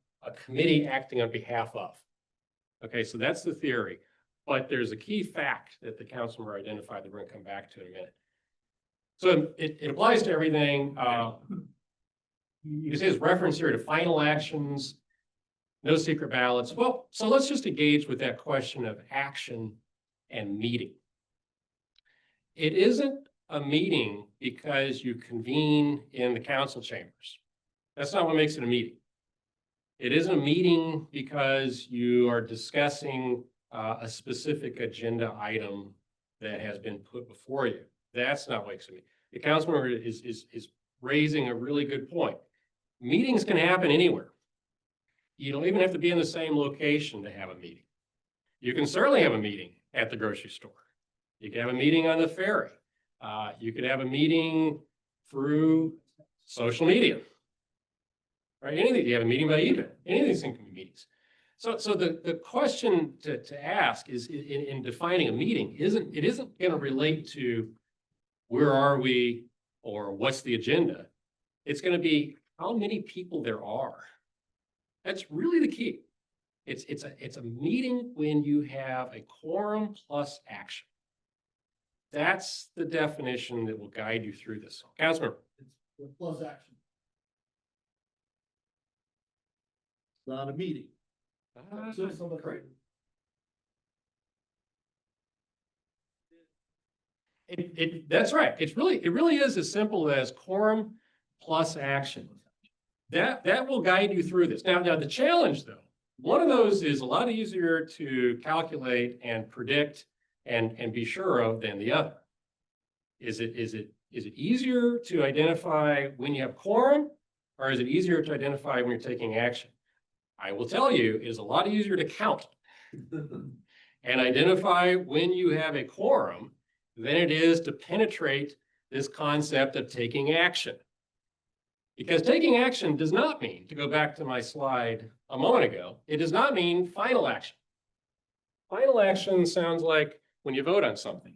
committee acting on behalf of. Okay, so that's the theory. But there's a key fact that the council member identified that we're going to come back to in a minute. So it applies to everything. You can say it's reference here to final actions, no secret ballots. Well, so let's just engage with that question of action and meeting. It isn't a meeting because you convene in the council chambers. That's not what makes it a meeting. It isn't a meeting because you are discussing a specific agenda item that has been put before you. That's not what makes it a meeting. The council member is raising a really good point. Meetings can happen anywhere. You don't even have to be in the same location to have a meeting. You can certainly have a meeting at the grocery store. You can have a meeting on the ferry. You could have a meeting through social media. right? Anything, you have a meeting by email, any of these things can be meetings. So the question to ask is in defining a meeting isn't going to relate to where are we or what's the agenda. It's going to be how many people there are. That's really the key. It's a meeting when you have a quorum plus action. That's the definition that will guide you through this. Councilmember. Plus action. It's not a meeting. Great. That's right. It really is as simple as quorum plus action. That will guide you through this. Now the challenge though, one of those is a lot easier to calculate and predict and be sure of than the other. Is it easier to identify when you have quorum, or is it easier to identify when you're taking action? I will tell you, it is a lot easier to count and identify when you have a quorum than it is to penetrate this concept of taking action. Because taking action does not mean, to go back to my slide a moment ago, it does not mean final action. Final action sounds like when you vote on something,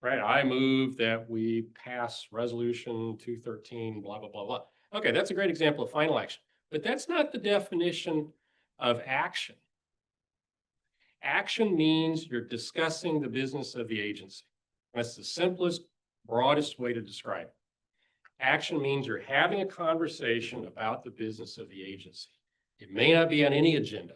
right? I move that we pass resolution 213, blah, blah, blah, blah. Okay, that's a great example of final action, but that's not the definition of action. Action means you're discussing the business of the agency. That's the simplest, broadest way to describe it. Action means you're having a conversation about the business of the agency. It may not be on any agenda.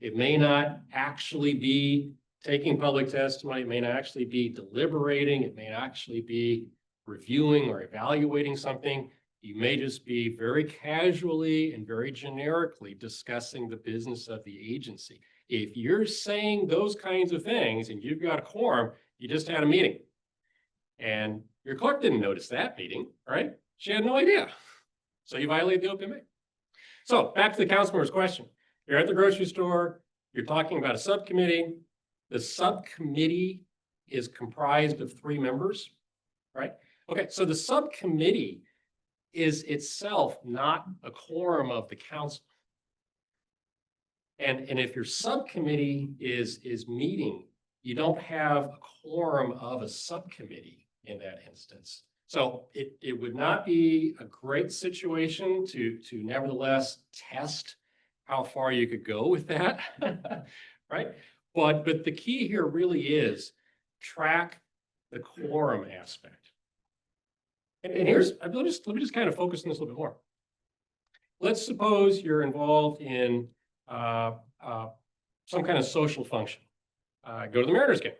It may not actually be taking public testimony. It may not actually be deliberating. It may actually be reviewing or evaluating something. You may just be very casually and very generically discussing the business of the agency. If you're saying those kinds of things and you've got a quorum, you just had a meeting. And your clerk didn't notice that meeting, right? She had no idea. So you violated the open meeting. So back to the council member's question. You're at the grocery store. You're talking about a subcommittee. The subcommittee is comprised of 3 members, right? Okay, so the subcommittee is itself not a quorum of the council. And if your subcommittee is meeting, you don't have a quorum of a subcommittee in that instance. So it would not be a great situation to nevertheless test how far you could go with that, right? But the key here really is track the quorum aspect. And here's, let me just kind of focus on this a little bit more. Let's suppose you're involved in some kind of social function. Go to the Mariners game.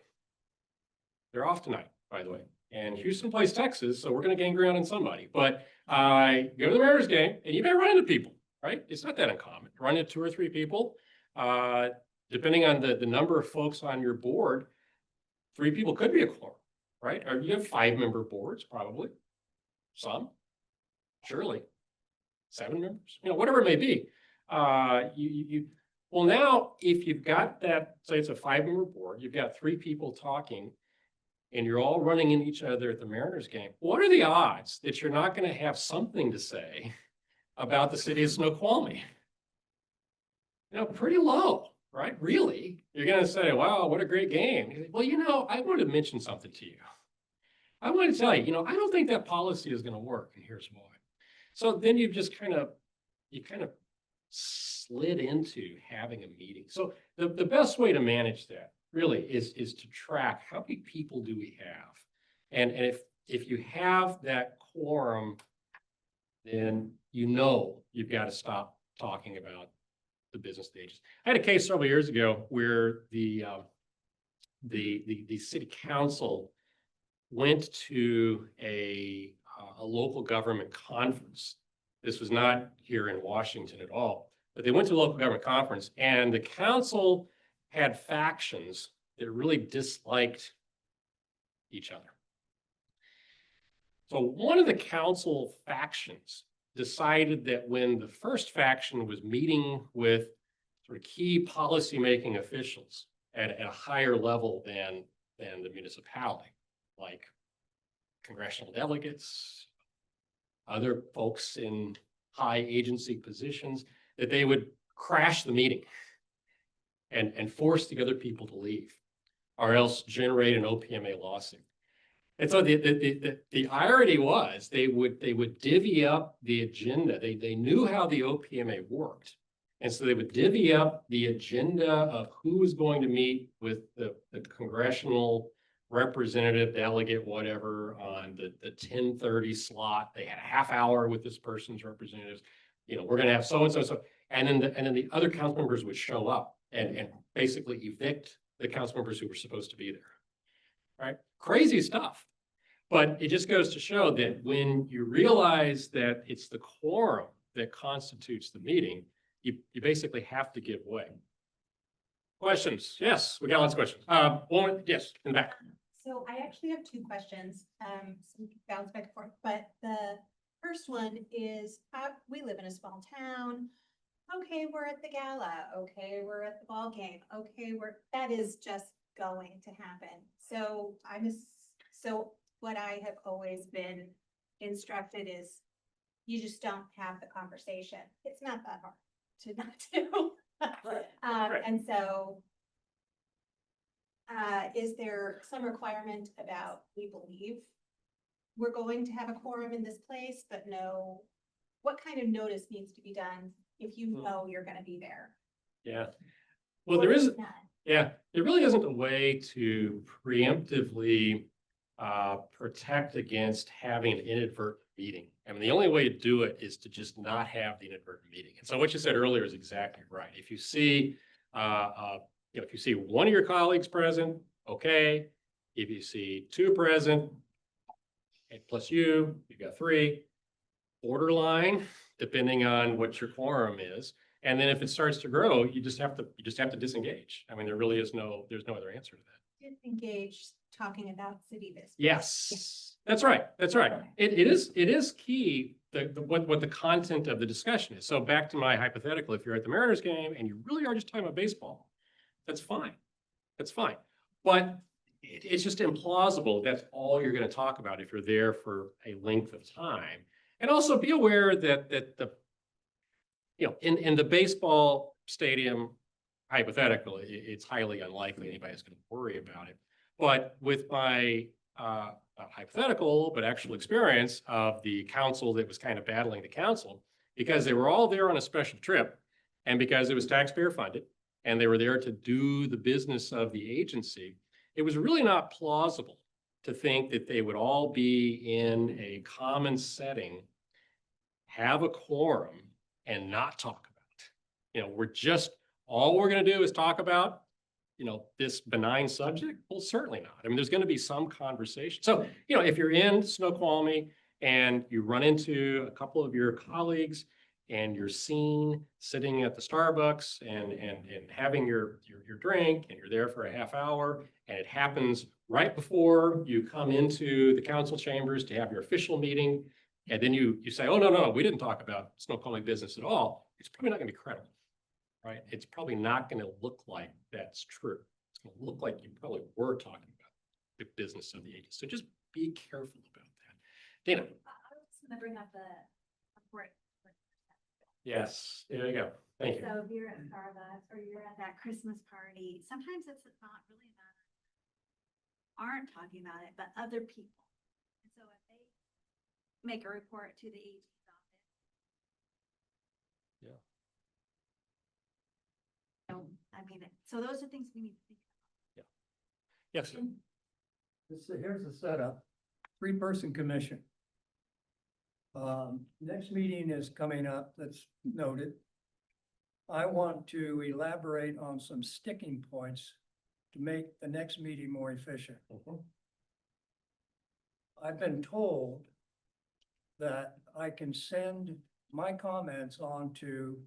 They're off tonight, by the way. And Houston plays Texas, so we're going to gang ground on somebody. But go to the Mariners game, and you may run into people, right? It's not that uncommon. Run into 2 or 3 people. Depending on the number of folks on your board, 3 people could be a quorum, right? Or you have 5-member boards, probably. Some, surely. 7 members, whatever it may be. Well, now, if you've got that, say it's a 5-member board, you've got 3 people talking, and you're all running into each other at the Mariners game, what are the odds that you're not going to have something to say about the city of Snoqualmie? Pretty low, right? Really? You're going to say, wow, what a great game. Well, I wanted to mention something to you. I want to tell you, I don't think that policy is going to work, and here's why. So then you kind of slid into having a meeting. So the best way to manage that really is to track how many people do we have. And if you have that quorum, then you've got to stop talking about the business stages. I had a case several years ago where the city council went to a local government conference. This was not here in Washington at all, but they went to a local government conference, and the council had factions that really disliked each other. So one of the council factions decided that when the first faction was meeting with sort of key policymaking officials at a higher level than the municipality, like congressional delegates, other folks in high agency positions, that they would crash the meeting and force the other people to leave, or else generate an OPMA lawsuit. And so the irony was they would divvy up the agenda. They knew how the OPMA worked. And so they would divvy up the agenda of who was going to meet with the congressional representative, delegate, whatever, on the 10:30 slot. They had a half hour with this person's representatives. You know, we're gonna have so and so, so, and then the other council members would show up and basically evict the council members who were supposed to be there. Right? Crazy stuff. But it just goes to show that when you realize that it's the quorum that constitutes the meeting, you basically have to give way. Questions? Yes, we got lots of questions. Woman, yes, in the back. So I actually have two questions, some bounce back and forth, but the first one is, we live in a small town. Okay, we're at the gala. Okay, we're at the ball game. Okay, that is just going to happen. So so what I have always been instructed is you just don't have the conversation. It's not that hard to not do. And so is there some requirement about, we believe we're going to have a quorum in this place, but no, what kind of notice needs to be done if you know you're gonna be there? Yeah. Well, What there is is, done? yeah, there really isn't a way to preemptively protect against having an inadvertent meeting. I mean, the only way to do it is to just not have the inadvertent meeting. And so what you said earlier is exactly right. If you see, if you see one of your colleagues present, okay. If you see two present, and plus you've got three, borderline, depending on what your quorum is. And then if it starts to grow, you just have to disengage. I mean, there's no other answer to that. Disengage talking about city business. Yes, that's right. That's right. It is key what the content of the discussion is. So back to my hypothetical, if you're at the Mariners game and you really are just talking about baseball, that's fine. That's fine. But it's just implausible. That's all you're going to talk about if you're there for a length of time. And also be aware that the, in the baseball stadium, hypothetical, it's highly unlikely anybody's going to worry about it. But with my hypothetical, but actual experience of the council that was kind of battling the council, because they were all there on a special trip and because it was taxpayer funded and they were there to do the business of the agency, it was really not plausible to think that they would all be in a common setting, have a quorum and not talk about it. All we're going to do is talk about, this benign subject. Well, certainly not. I mean, there's going to be some conversation. So, if you're in Snoqualmie and you run into a couple of your colleagues and you're seen sitting at the Starbucks and having your drink and you're there for a half hour and it happens right before you come into the council chambers to have your official meeting. And then you say, oh, no, we didn't talk about Snoqualmie business at all. It's probably not going to be credible, right? It's probably not going to look like that's true. It's going to look like you probably were talking about the business of the agency. So just be careful about that. Dana. I was gonna bring up the report. Yes, there you go. Thank you. So if you're at Starbucks or you're at that Christmas party, sometimes it's not really a matter. Aren't talking about it, but other people. And so if they make a report to the AG's office. Yeah. So, I mean, so those are things we need to think about. Yes, sir. Here's the setup, 3-person commission. Next meeting is coming up, that's noted. I want to elaborate on some sticking points to make the next meeting more efficient. I've been told that I can send my comments on to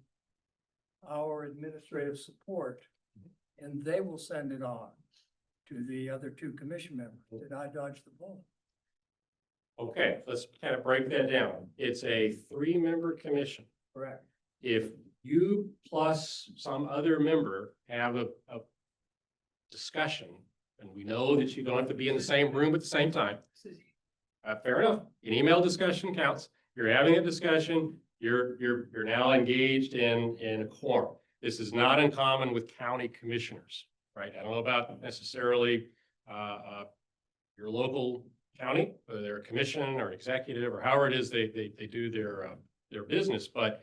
our administrative support, and they will send it on to the other 2 commission members. Did I dodge the bullet? Okay, let's kind of break that down. It's a 3-member commission. Correct. If you plus some other member have a discussion, and we know that you don't have to be in the same room at the same time. Fair enough. An email discussion counts. You're having a discussion. You're now engaged in a quorum. This is not uncommon with county commissioners, right? I don't know about necessarily your local county, whether they're a commission or executive or however it is they do their business, but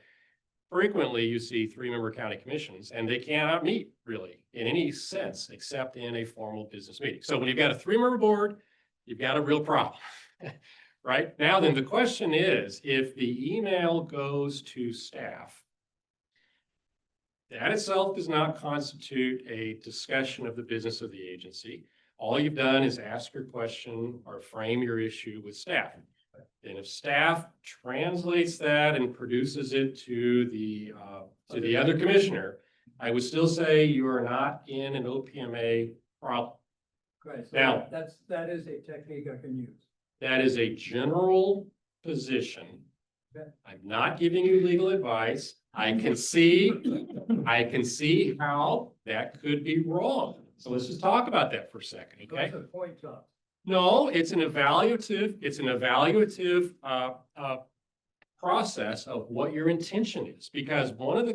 frequently you see 3-member county commissions and they cannot meet really in any sense except in a formal business meeting. So when you've got a 3-member board, you've got a real problem. Right now, then the question is, if the email goes to staff, that itself does not constitute a discussion of the business of the agency. All you've done is ask your question or frame your issue with staff. And if staff translates that and produces it to the other commissioner, I would still say you are not in an OPMA problem. Right, so Now- that is a technique I can use. That is a general position. Okay. I'm not giving you legal advice. I can see how that could be wrong. So let's just talk about that for a second, So okay? it's a point job. No, it's an evaluative process of what your intention is, because one of the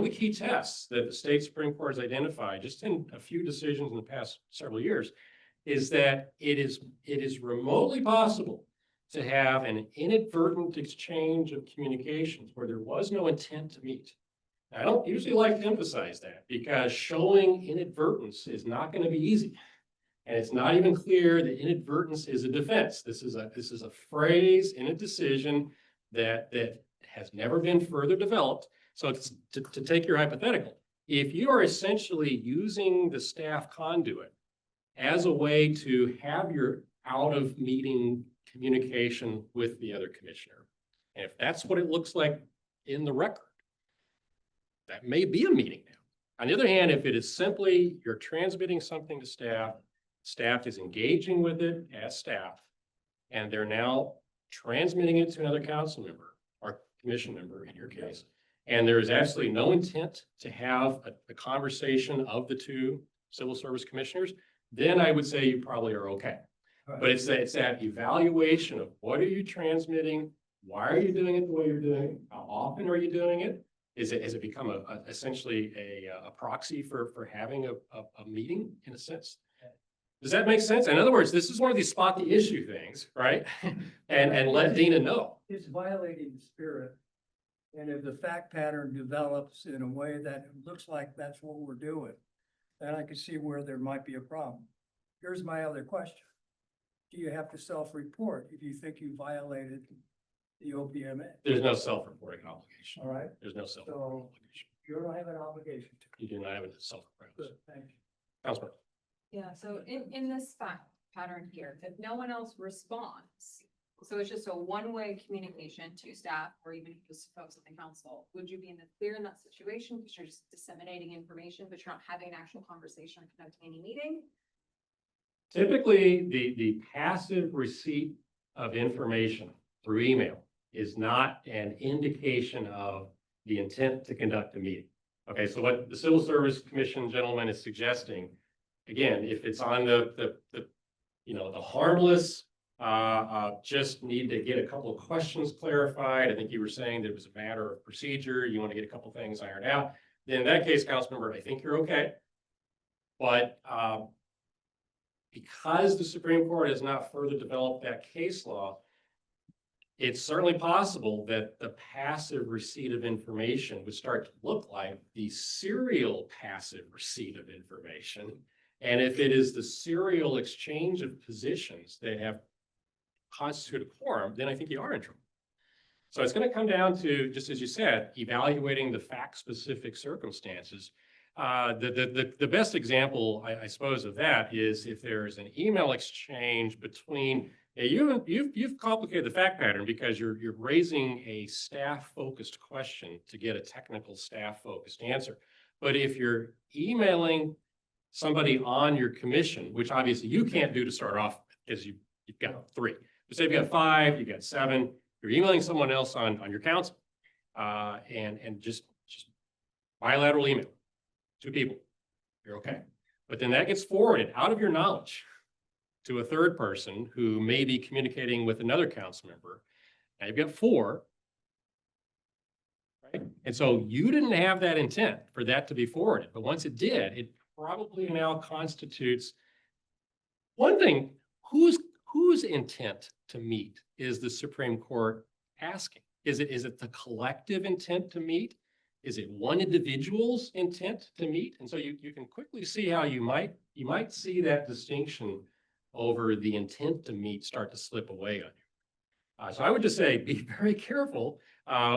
key tests that the state Supreme Court has identified just in a few decisions in the past several years is that it is remotely possible to have an inadvertent exchange of communications where there was no intent to meet. I don't usually like to emphasize that because showing inadvertence is not going to be easy. And it's not even clear that inadvertence is a defense. This is a phrase in a decision that has never been further developed. So it's to take your hypothetical, if you are essentially using the staff conduit as a way to have your out of meeting communication with the other commissioner, and if that's what it looks like in the record, that may be a meeting now. On the other hand, if it is simply you're transmitting something to staff, staff is engaging with it as staff, and they're now transmitting it to another council member or commission member in your case, and there is absolutely no intent to have a conversation of the two civil service commissioners, then I would say you probably are okay. But it's that evaluation of what are you transmitting? Why are you doing it the way you're doing it? How often are you doing it? Has it become essentially a proxy for having a meeting in a sense? Does that make sense? In other words, this is one of these spot the issue things, right? And let Dina know. It's violating the spirit. And if the fact pattern develops in a way that looks like that's what we're doing, then I can see where there might be a problem. Here's my other question. Do you have to self-report if you think you violated the OPMA? There's no self-reporting obligation. All right, There's no self-reporting obligation. you don't have an obligation to. You do not have a self-reporting. Good, thank you. Councilman. Yeah, so in this fact pattern here, if no one else responds, so it's just a one-way communication to staff or even just folks at the council, would you be in the clear in that situation because you're just disseminating information, but you're not having an actual conversation or conducting any meeting? Typically, the passive receipt of information through email is not an indication of the intent to conduct a meeting. Okay, so what the Civil Service Commission gentleman is suggesting, again, if it's on the harmless, just need to get a couple of questions clarified. I think you were saying that it was a matter of procedure. You want to get a couple of things ironed out. Then in that case, Councilmember, I think you're okay. But because the Supreme Court has not further developed that case law, it's certainly possible that the passive receipt of information would start to look like the serial passive receipt of information. And if it is the serial exchange of positions that have constituted a quorum, then I think you are in trouble. So it's going to come down to, just as you said, evaluating the fact-specific circumstances. The best example, I suppose, of that is if there's an email exchange between you've complicated the fact pattern because you're raising a staff-focused question to get a technical staff-focused answer. But if you're emailing somebody on your commission, which obviously you can't do to start off because you've got 3. But say you've got 5, you've got 7, you're emailing someone else on your council, and just bilateral email, 2 people, you're okay. But then that gets forwarded out of your knowledge to a third person who may be communicating with another council member. Now you've got 4. And so you didn't have that intent for that to be forwarded, but once it did, it probably now constitutes one thing, whose intent to meet is the Supreme Court asking? Is it the collective intent to meet? Is it one individual's intent to meet? And so you can quickly see how you might see that distinction over the intent to meet start to slip away on you. So I would just say, be very careful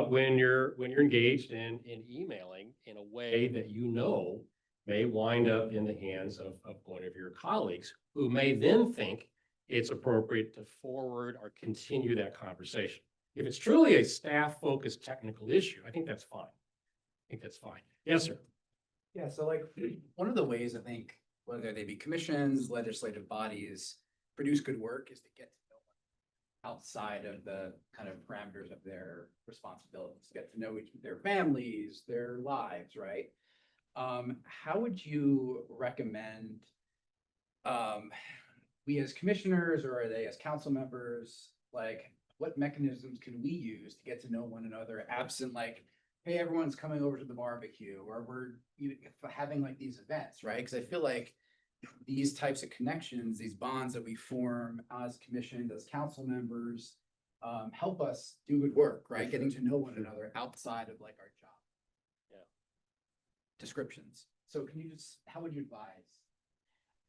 when you're engaged in emailing in a way that you know may wind up in the hands of one of your colleagues who may then think it's appropriate to forward or continue that conversation. If it's truly a staff-focused technical issue, I think that's fine. I think that's fine. Yes, sir. Yeah, so like, one of the ways I think, whether they be commissions, legislative bodies, produce good work is to get to know one outside of the kind of parameters of their responsibilities, get to know their families, their lives, right? How would you recommend we as commissioners, or are they as council members, like what mechanisms can we use to get to know one another absent like, hey, everyone's coming over to the barbecue, or we're having like these events, right? Because I feel like these types of connections, these bonds that we form as commissioned, as council members, help us do good work, right? Getting to know one another outside of like our job descriptions. So can you just, how would you advise?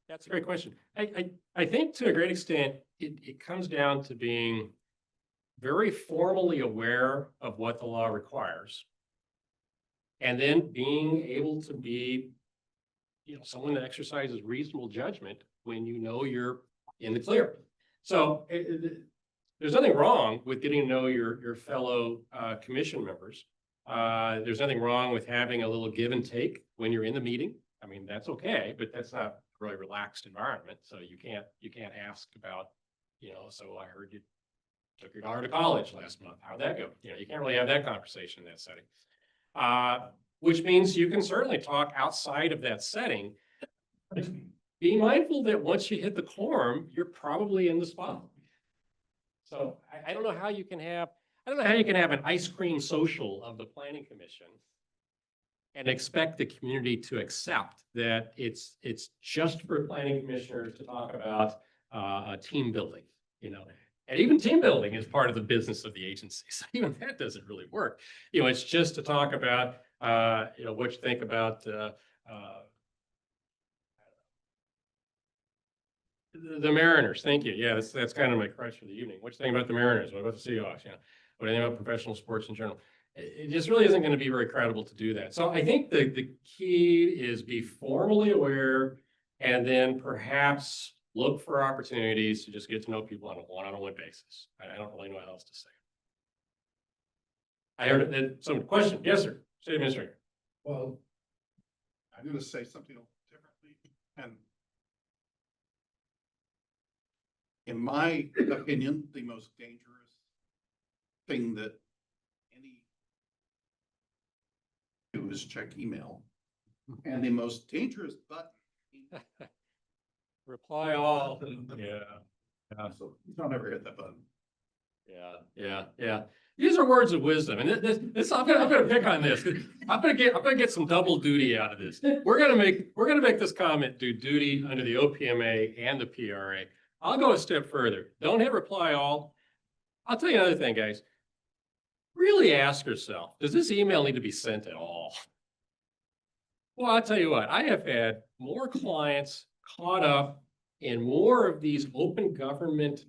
That's a great question. I think to a great extent, it comes down to being very formally aware of what the law requires. And then being able to be, someone that exercises reasonable judgment when you know you're in the clear. So there's nothing wrong with getting to know your fellow commission members. There's nothing wrong with having a little give and take when you're in the meeting. I mean, that's okay, but that's not a really relaxed environment. So you can't ask about, so I heard you took your daughter to college last month. How'd that go? You can't really have that conversation in that setting. Which means you can certainly talk outside of that setting. Be mindful that once you hit the quorum, you're probably in the spot. So I don't know how you can have, an ice cream social of the planning commission and expect the community to accept that it's just for planning commissioners to talk about team building, And even team building is part of the business of the agency. So even that doesn't really work. It's just to talk about, what you think about the Mariners. Thank you. Yeah, that's kind of my crush for the evening. What you think about the Mariners? What about the Seahawks? What do you think about professional sports in general? It just really isn't going to be very credible to do that. So I think the key is be formally aware and then perhaps look for opportunities to just get to know people on a one-on-one basis. I don't really know what else to say. I heard some question. Yes, sir. City Administrator. Well, I'm going to say something a little differently. And in my opinion, the most dangerous thing that any do is check email. And the most dangerous button. Reply all. Yeah. So you don't ever hit that button. Yeah. These are words of wisdom, and this I'm gonna pick on this. I'm gonna get some double duty out of this. We're gonna make this comment do duty under the OPMA and the PRA. I'll go a step further. Don't hit reply all. I'll tell you another thing, guys. Really ask yourself, does this email need to be sent at all? Well, I'll tell you what, I have had more clients caught up in more of these open government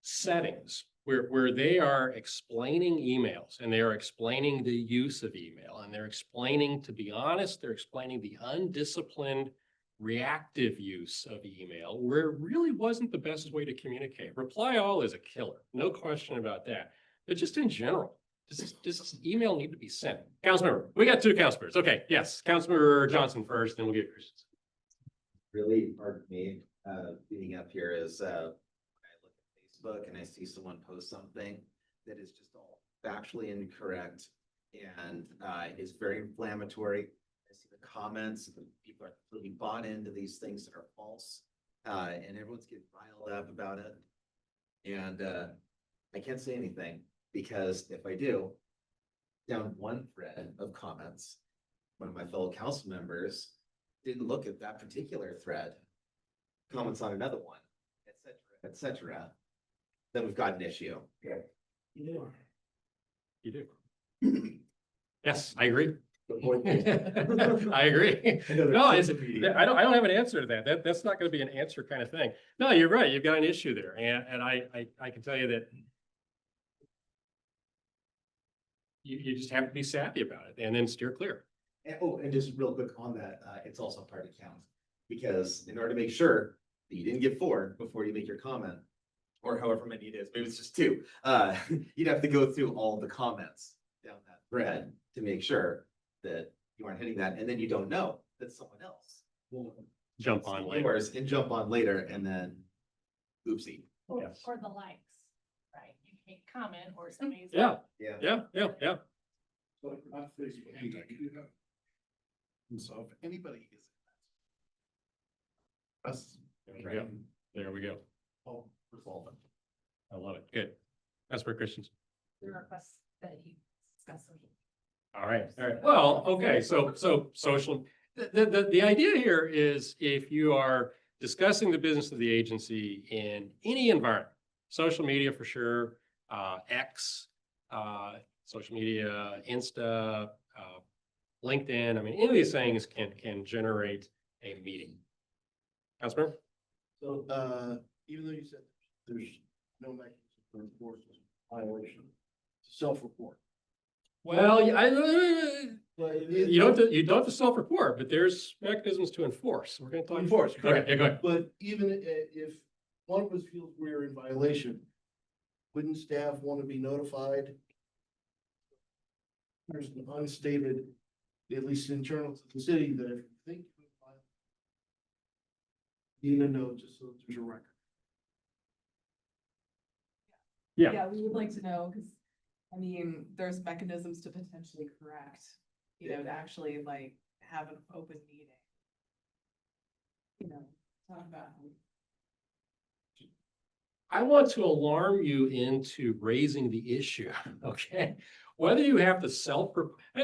settings where they are explaining emails and they are explaining the use of email and they're explaining, to be honest, they're explaining the undisciplined reactive use of email where it really wasn't the best way to communicate. Reply all is a killer, no question about that. But just in general, does this email need to be sent? Councilmember, we got two councilmembers. Okay, yes, Councilmember Johnson first, then we'll get Christensen. Really hard for me, being up here is, when I look at Facebook and I see someone post something that is just all factually incorrect and, is very inflammatory. I see the comments, and people are completely bought into these things that are false, and everyone's getting riled up about it. And, I can't say anything because if I do, down one thread of comments. One of my fellow council members didn't look at that particular thread, comments on another one, et cetera, et cetera. Then we've got an issue. You do. Yes, I agree. I agree. No, I don't have an answer to that. That's not gonna be an answer kind of thing. No, you're right. You've got an issue there. And I can tell you that you just have to be savvy about it and then steer clear. And just real quick on that, it's also part of count. Because in order to make sure that you didn't get 4 before you make your comment, or however many it is, maybe it's just 2, you'd have to go through all the comments down that thread to make sure that you aren't hitting that, and then you don't know that someone else will Jump on later. yours and jump on later, and then oopsie. Yes. Or the likes, right? You can't comment or somebody's. Yeah, Yeah. yeah. So on Facebook. And so if anybody is. Us. There we go. There we go. I'll resolve it. I love it. Good. That's for Christians. The request that he discussed. All right, all right. Well, okay, so social, the idea here is if you are discussing the business of the agency in any environment, social media for sure, X, social media, Insta, LinkedIn, I mean, any of these things can generate a meeting. Councilmember? So, even though you said there's no mechanism for enforcement violation, self-report. Well, But it you don't have to self-report, but there's mechanisms to enforce. We're gonna talk. Enforce, correct. Okay, yeah, go ahead. But even if one of us feels we're in violation, wouldn't staff want to be notified? There's an unstated, at least internal to the city, that if you think you're in violation, you need to know just so there's a record. Yeah. Yeah, we would like to know, because, I mean, there's mechanisms to potentially correct, to actually like have an open meeting. Talk about. I want to alarm you into raising the issue, okay? Whether you have to I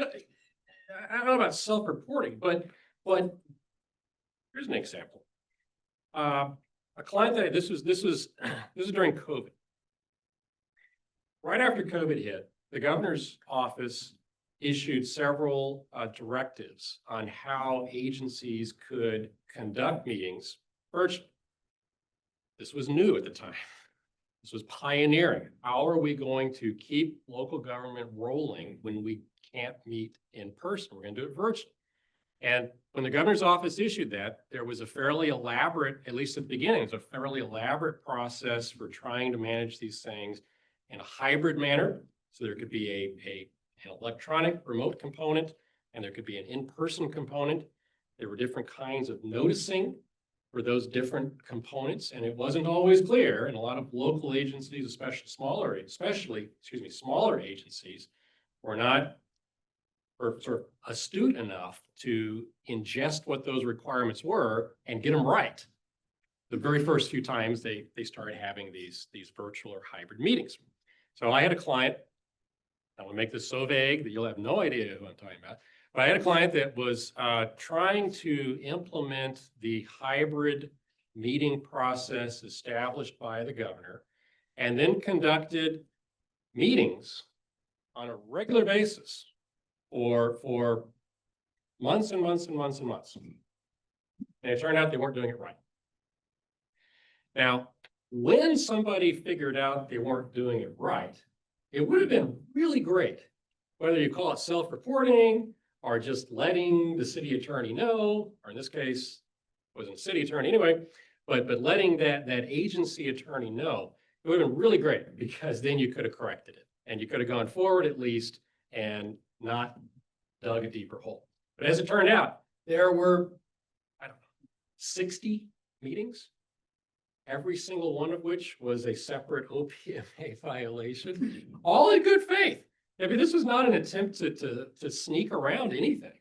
don't know about self-reporting, but here's an example. A client that this was during COVID. Right after COVID hit, the governor's office issued several directives on how agencies could conduct meetings virtually. This was new at the time. This was pioneering. How are we going to keep local government rolling when we can't meet in person? We're going to do it virtually. And when the governor's office issued that, there was a fairly elaborate, at least at the beginning, it was a fairly elaborate process for trying to manage these things in a hybrid manner. So there could be an electronic remote component, and there could be an in-person component. There were different kinds of noticing for those different components, and it wasn't always clear. And a lot of local agencies, especially smaller agencies, were not sort of astute enough to ingest what those requirements were and get them right. The very first few times they started having these virtual or hybrid meetings. So I had a client, I want to make this so vague that you'll have no idea who I'm talking about, but I had a client that was trying to implement the hybrid meeting process established by the governor, and then conducted meetings on a regular basis for months and months and months and months. And it turned out they weren't doing it right. Now, when somebody figured out they weren't doing it right, it would have been really great, whether you call it self-reporting or just letting the city attorney know, or in this case, it wasn't a city attorney anyway, but letting that agency attorney know, it would have been really great, because then you could have corrected it and you could have gone forward at least and not dug a deeper hole. But as it turned out, there were, 60 meetings, every single one of which was a separate OPMA violation, all in good faith. I mean, this was not an attempt to sneak around anything,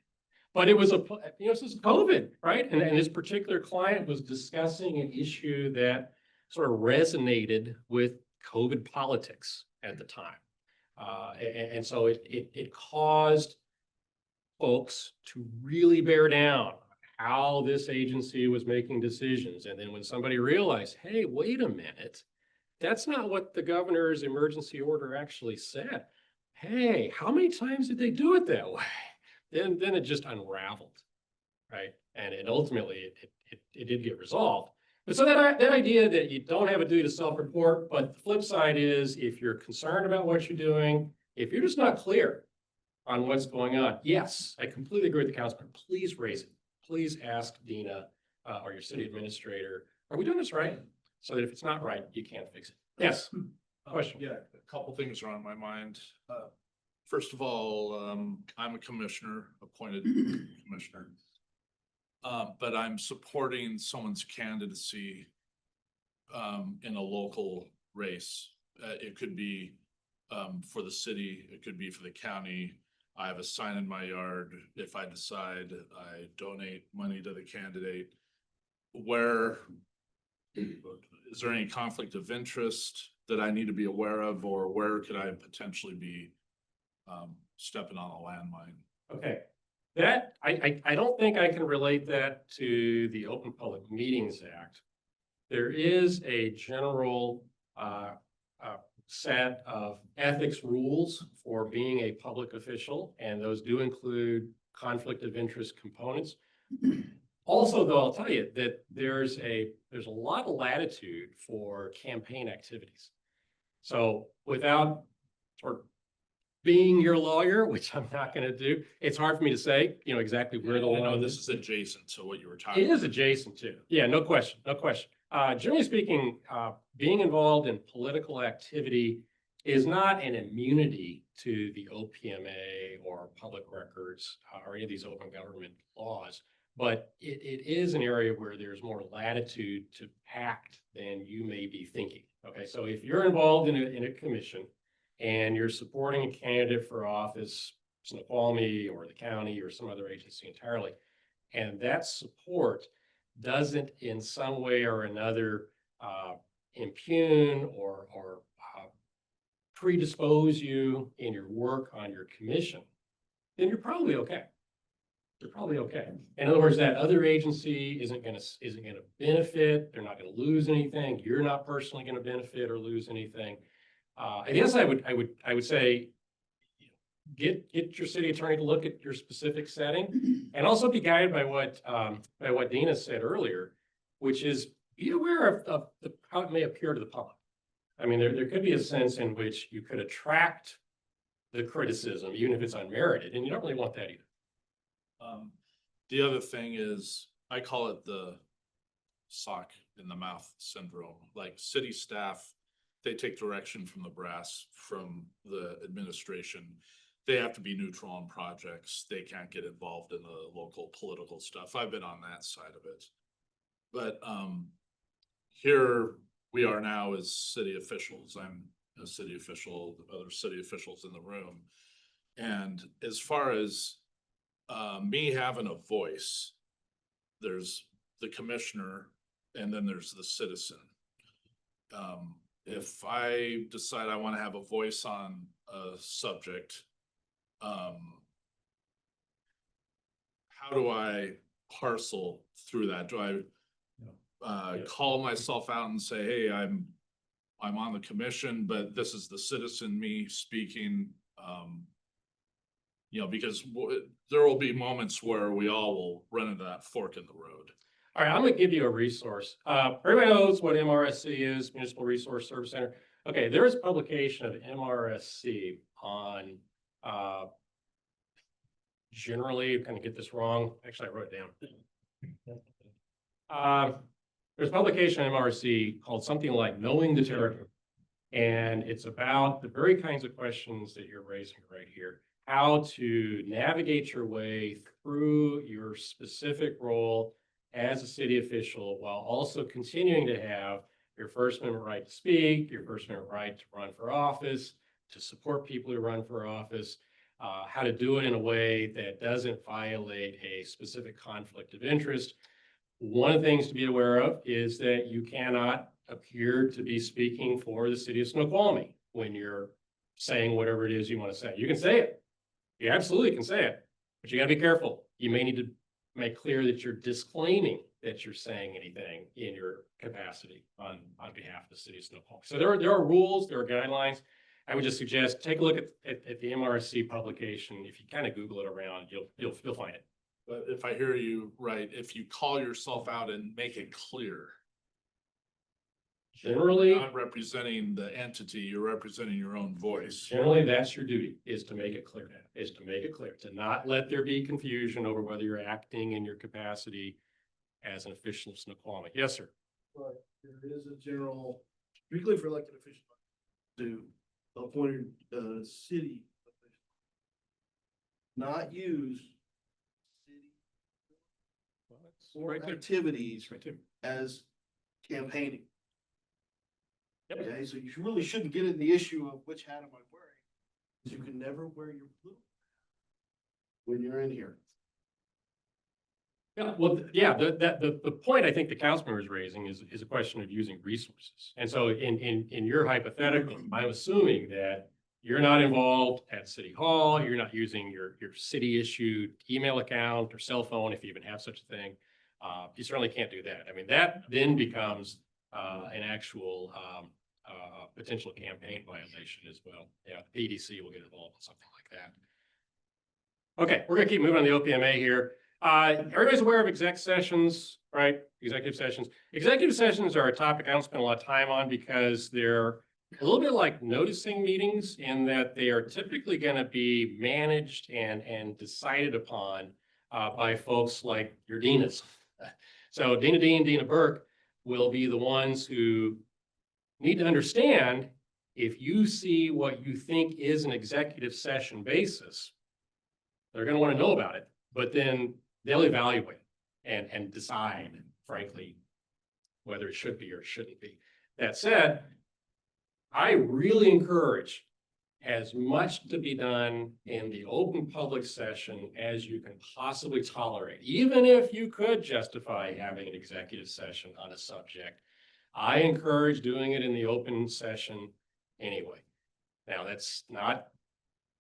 but it was this is COVID, right? And this particular client was discussing an issue that sort of resonated with COVID politics at the time. And so it caused folks to really bear down how this agency was making decisions. And then when somebody realized, hey, wait a minute, that's not what the governor's emergency order actually said. Hey, how many times did they do it that way? Then it just unraveled, right? And ultimately it did get resolved. But so that idea that you don't have a duty to self-report, but the flip side is if you're concerned about what you're doing, if you're just not clear on what's going on, yes, I completely agree with the councilman. Please raise it. Please ask Dina or your city administrator, are we doing this right? So that if it's not right, you can't fix it. Yes. Question. Yeah, a couple things are on my mind. First of all, I'm a commissioner, appointed commissioner. But I'm supporting someone's candidacy in a local race. It could be for the city, it could be for the county. I have a sign in my yard. If I decide I donate money to the candidate, where is there any conflict of interest that I need to be aware of, or where could I potentially be stepping on a landmine? Okay. That, I don't think I can relate that to the Open Public Meetings Act. There is a general set of ethics rules for being a public official, and those do include conflict of interest components. Also, though, I'll tell you that there's a lot of latitude for campaign activities. So without sort of being your lawyer, which I'm not going to do, it's hard for me to say, exactly where the I line know is. this is adjacent to what you were talking It about. is adjacent to, yeah, no question, no question. Generally speaking, being involved in political activity is not an immunity to the OPMA or public records or any of these open government laws, but it is an area where there's more latitude to act than you may be thinking. Okay, so if you're involved in a commission and you're supporting a candidate for office, Snoqualmie or the county or some other agency entirely, and that support doesn't in some way or another impugn or predispose you in your work on your commission, then you're probably okay. You're probably okay. In other words, that other agency isn't gonna benefit. They're not gonna lose anything. You're not personally gonna benefit or lose anything. I guess I would say, get your city attorney to look at your specific setting, and also be guided by what Dina said earlier, which is be aware of how it may appear to the public. I mean, there could be a sense in which you could attract the criticism, even if it's unmerited, and you don't really want that either. The other thing is, I call it the sock in the mouth syndrome. Like city staff, they take direction from the brass, from the administration. They have to be neutral on projects. They can't get involved in the local political stuff. I've been on that side of it. But here we are now as city officials. I'm a city official, other city officials in the room. And as far as me having a voice, there's the commissioner and then there's the citizen. If I decide I want to have a voice on a subject, how do I parcel through that? Do I call myself out and say, hey, I'm on the commission, but this is the citizen me speaking? Because there will be moments where we all will run into that fork in the road. All right, I'm gonna give you a resource. Everybody knows what MRSC is, Municipal Resource Service Center. Okay, there is publication of MRSC on, generally, I'm gonna get this wrong. Actually, I wrote it down. There's publication on MRSC called something like Knowing the Territory. And it's about the very kinds of questions that you're raising right here. How to navigate your way through your specific role as a city official while also continuing to have your First Amendment right to speak, your First Amendment right to run for office, to support people who run for office, how to do it in a way that doesn't violate a specific conflict of interest. One of the things to be aware of is that you cannot appear to be speaking for the city of Snoqualmie when you're saying whatever it is you want to say. You can say it. You absolutely can say it, but you gotta be careful. You may need to make clear that you're disclaiming that you're saying anything in your capacity on behalf of the city of Snoqualmie. So there are rules, there are guidelines. I would just suggest, take a look at the MRC publication. If you kind of Google it around, you'll find it. But if I hear you right, if you call yourself out and make it clear, Generally, not representing the entity, you're representing your own voice. generally, that's your duty, is to make it clear, to not let there be confusion over whether you're acting in your capacity as an official of Snoqualmie. Yes, sir. But there is a general, particularly for elected officials, to appointed, city officials. Not use city or Right there. activities Right there. as campaigning. Yep. Okay, so you really shouldn't get in the issue of which hat am I wearing, because you can never wear your blue hat when you're in here. Yeah, well, yeah, the point I think the council member is raising is a question of using resources. And so in your hypothetical, I'm assuming that you're not involved at City Hall, you're not using your city issued email account or cell phone, if you even have such a thing. You certainly can't do that. I mean, that then becomes an actual potential campaign violation as well. Yeah, the PDC will get involved in something like that. Okay, we're gonna keep moving on the OPMA here. Everybody's aware of exec sessions, right? Executive sessions. Executive sessions are a topic I don't spend a lot of time on because they're a little bit like noticing meetings in that they are typically going to be managed and decided upon by folks like your Dinas. So Dina Dean, Dina Burke will be the ones who need to understand if you see what you think is an executive session basis, they're going to want to know about it, but then they'll evaluate and decide, frankly, whether it should be or shouldn't be. That said, I really encourage as much to be done in the open public session as you can possibly tolerate. Even if you could justify having an executive session on a subject, I encourage doing it in the open session anyway. Now, that's not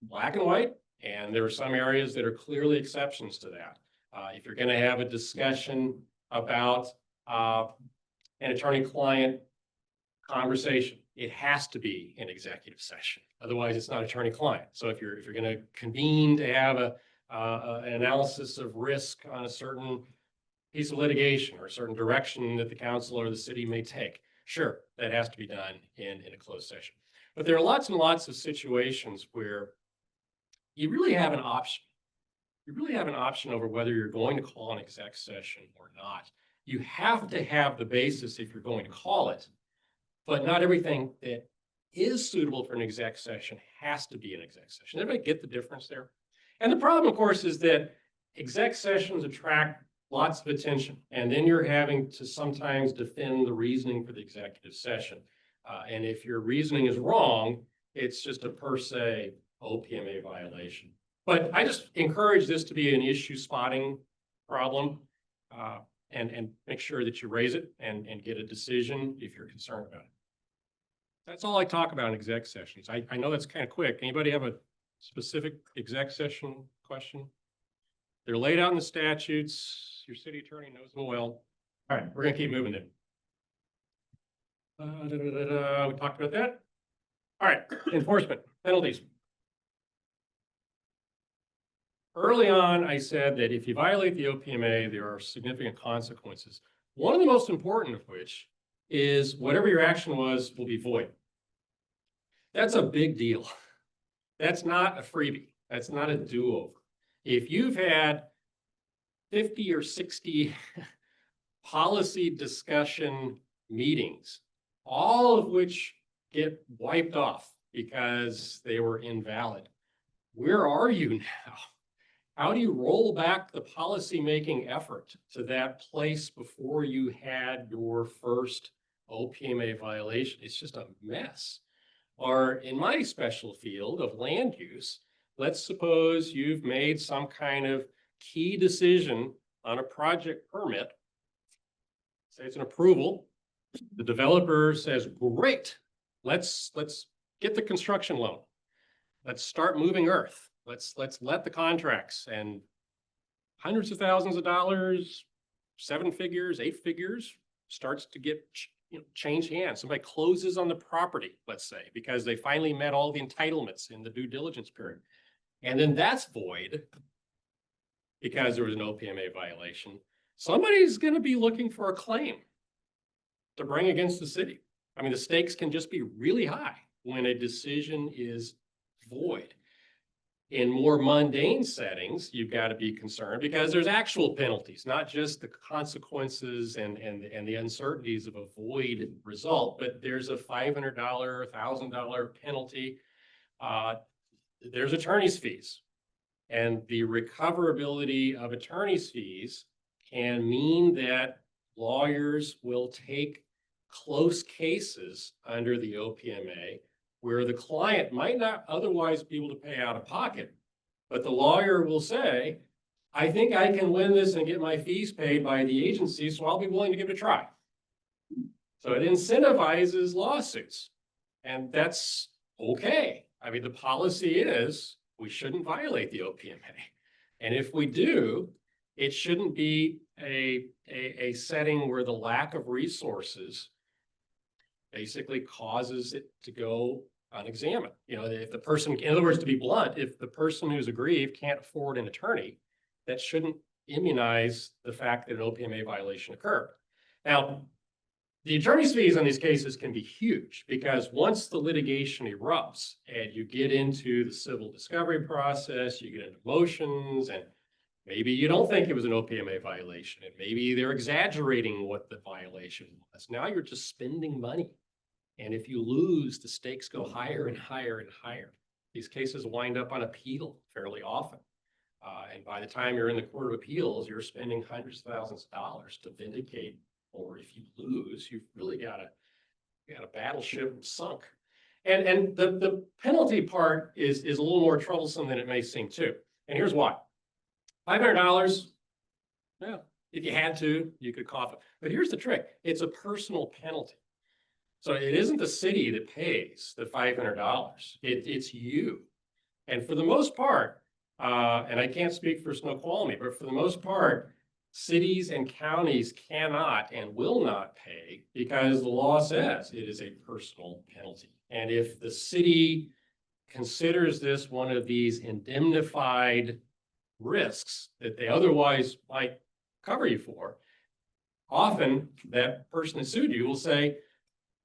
black and white, and there are some areas that are clearly exceptions to that. If you're going to have a discussion about an attorney-client conversation, it has to be an executive session. Otherwise, it's not attorney-client. So if you're going to convene to have an analysis of risk on a certain piece of litigation or a certain direction that the council or the city may take, sure, that has to be done in a closed session. But there are lots and lots of situations where you really have an option. You really have an option over whether you're going to call an exec session or not. You have to have the basis if you're going to call it, but not everything that is suitable for an exec session has to be an exec session. Everybody get the difference there? And the problem, of course, is that exec sessions attract lots of attention, and then you're having to sometimes defend the reasoning for the executive session. And if your reasoning is wrong, it's just a per se OPMA violation. But I just encourage this to be an issue spotting problem, and make sure that you raise it and get a decision if you're concerned about it. That's all I talk about in exec sessions. I know that's kind of quick. Anybody have a specific exec session question? They're laid out in the statutes. Your city attorney knows them well. All right, we're gonna keep moving then. We talked about that. All right, enforcement, penalties. Early on, I said that if you violate the OPMA, there are significant consequences. One of the most important of which is whatever your action was will be void. That's a big deal. That's not a freebie. That's not a do-over. If you've had 50 or 60 policy discussion meetings, all of which get wiped off because they were invalid, where are you now? How do you roll back the policymaking effort to that place before you had your first OPMA violation? It's just a mess. Or in my special field of land use, let's suppose you've made some kind of key decision on a project permit. Say it's an approval. The developer says, great, let's get the construction loan. Let's start moving earth. Let's let the contracts and hundreds of thousands of dollars, 7 figures, 8 figures, starts to get, change hands. Somebody closes on the property, let's say, because they finally met all the entitlements in the due diligence period. And then that's void because there was an OPMA violation. Somebody's going to be looking for a claim to bring against the city. I mean, the stakes can just be really high when a decision is void. In more mundane settings, you've got to be concerned because there's actual penalties, not just the consequences and the uncertainties of a void result, but there's a $500, $1,000 penalty. There's attorney's fees, and the recoverability of attorney's fees can mean that lawyers will take close cases under the OPMA where the client might not otherwise be able to pay out of pocket, but the lawyer will say, I think I can win this and get my fees paid by the agency, so I'll be willing to give it a try. So it incentivizes lawsuits, and that's okay. I mean, the policy is we shouldn't violate the OPMA. And if we do, it shouldn't be a setting where the lack of resources basically causes it to go unexamined. If the person, in other words, to be blunt, if the person who's aggrieved can't afford an attorney, that shouldn't immunize the fact that an OPMA violation occurred. Now, the attorney's fees on these cases can be huge because once the litigation erupts and you get into the civil discovery process, you get into motions, and maybe you don't think it was an OPMA violation, and maybe they're exaggerating what the violation was. Now you're just spending money. And if you lose, the stakes go higher and higher and higher. These cases wind up on appeal fairly often. And by the time you're in the Court of Appeals, you're spending hundreds of thousands of dollars to vindicate. Or if you lose, you've really got a battleship sunk. And the penalty part is a little more troublesome than it may seem too. And here's why. $500, yeah, if you had to, you could cough it. But here's the trick. It's a personal penalty. So it isn't the city that pays the $500. It's you. And for the most part, and I can't speak for Snoqualmie, but for the most part, cities and counties cannot and will not pay because the law says it is a personal penalty. And if the city considers this one of these indemnified risks that they otherwise might cover you for, often that person that sued you will say,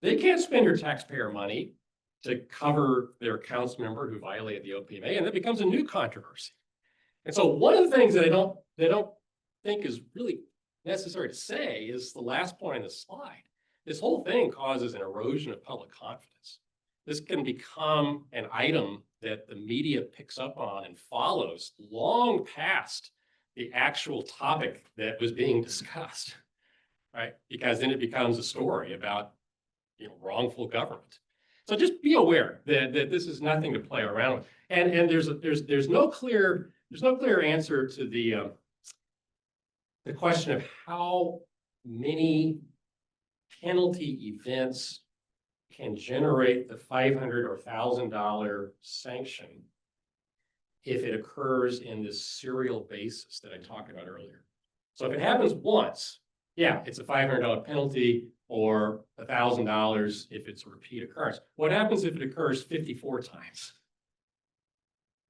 they can't spend your taxpayer money to cover their council member who violated the OPMA, and that becomes a new controversy. And so one of the things that they don't think is really necessary to say is the last point on the slide. This whole thing causes an erosion of public confidence. This can become an item that the media picks up on and follows long past the actual topic that was being discussed, right? Because then it becomes a story about wrongful government. So just be aware that this is nothing to play around with. And there's no clear answer to the question of how many penalty events can generate the $500 or $1,000 sanction if it occurs in this serial basis that I talked about earlier. So if it happens once, yeah, it's a $500 penalty or $1,000 if it's a repeat occurrence. What happens if it occurs 54 times?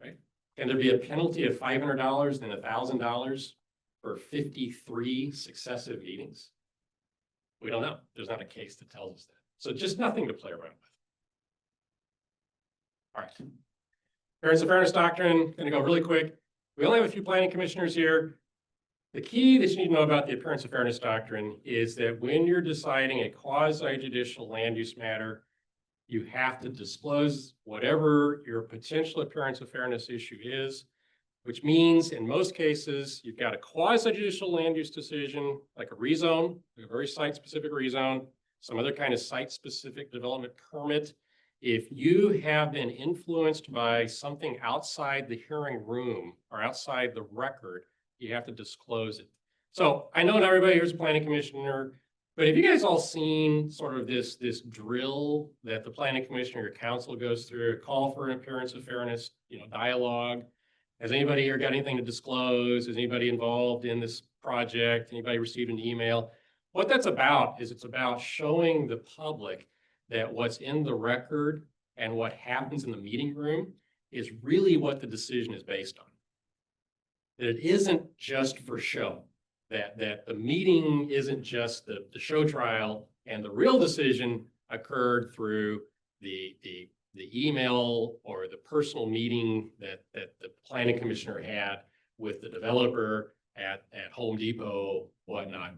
Right? Can there be a penalty of $500 and $1,000 for 53 successive meetings? We don't know. There's not a case that tells us that. So just nothing to play around with. All right. Appearance of fairness doctrine, going to go really quick. We only have a few planning commissioners here. The key that you need to know about the appearance of fairness doctrine is that when you're deciding a quasi-judicial land use matter, you have to disclose whatever your potential appearance of fairness issue is, which means in most cases, you've got a quasi-judicial land use decision, like a rezone, a very site-specific rezone, some other kind of site-specific development permit. If you have been influenced by something outside the hearing room or outside the record, you have to disclose it. So I know not everybody here is a planning commissioner. But have you guys all seen sort of this drill that the planning commission or your council goes through, a call for an appearance of fairness, dialogue? Has anybody here got anything to disclose? Is anybody involved in this project? Anybody received an email? What that's about is it's about showing the public that what's in the record and what happens in the meeting room is really what the decision is based on. That it isn't just for show, that the meeting isn't just the show trial, and the real decision occurred through the email or the personal meeting that the planning commissioner had with the developer at Home Depot, whatnot.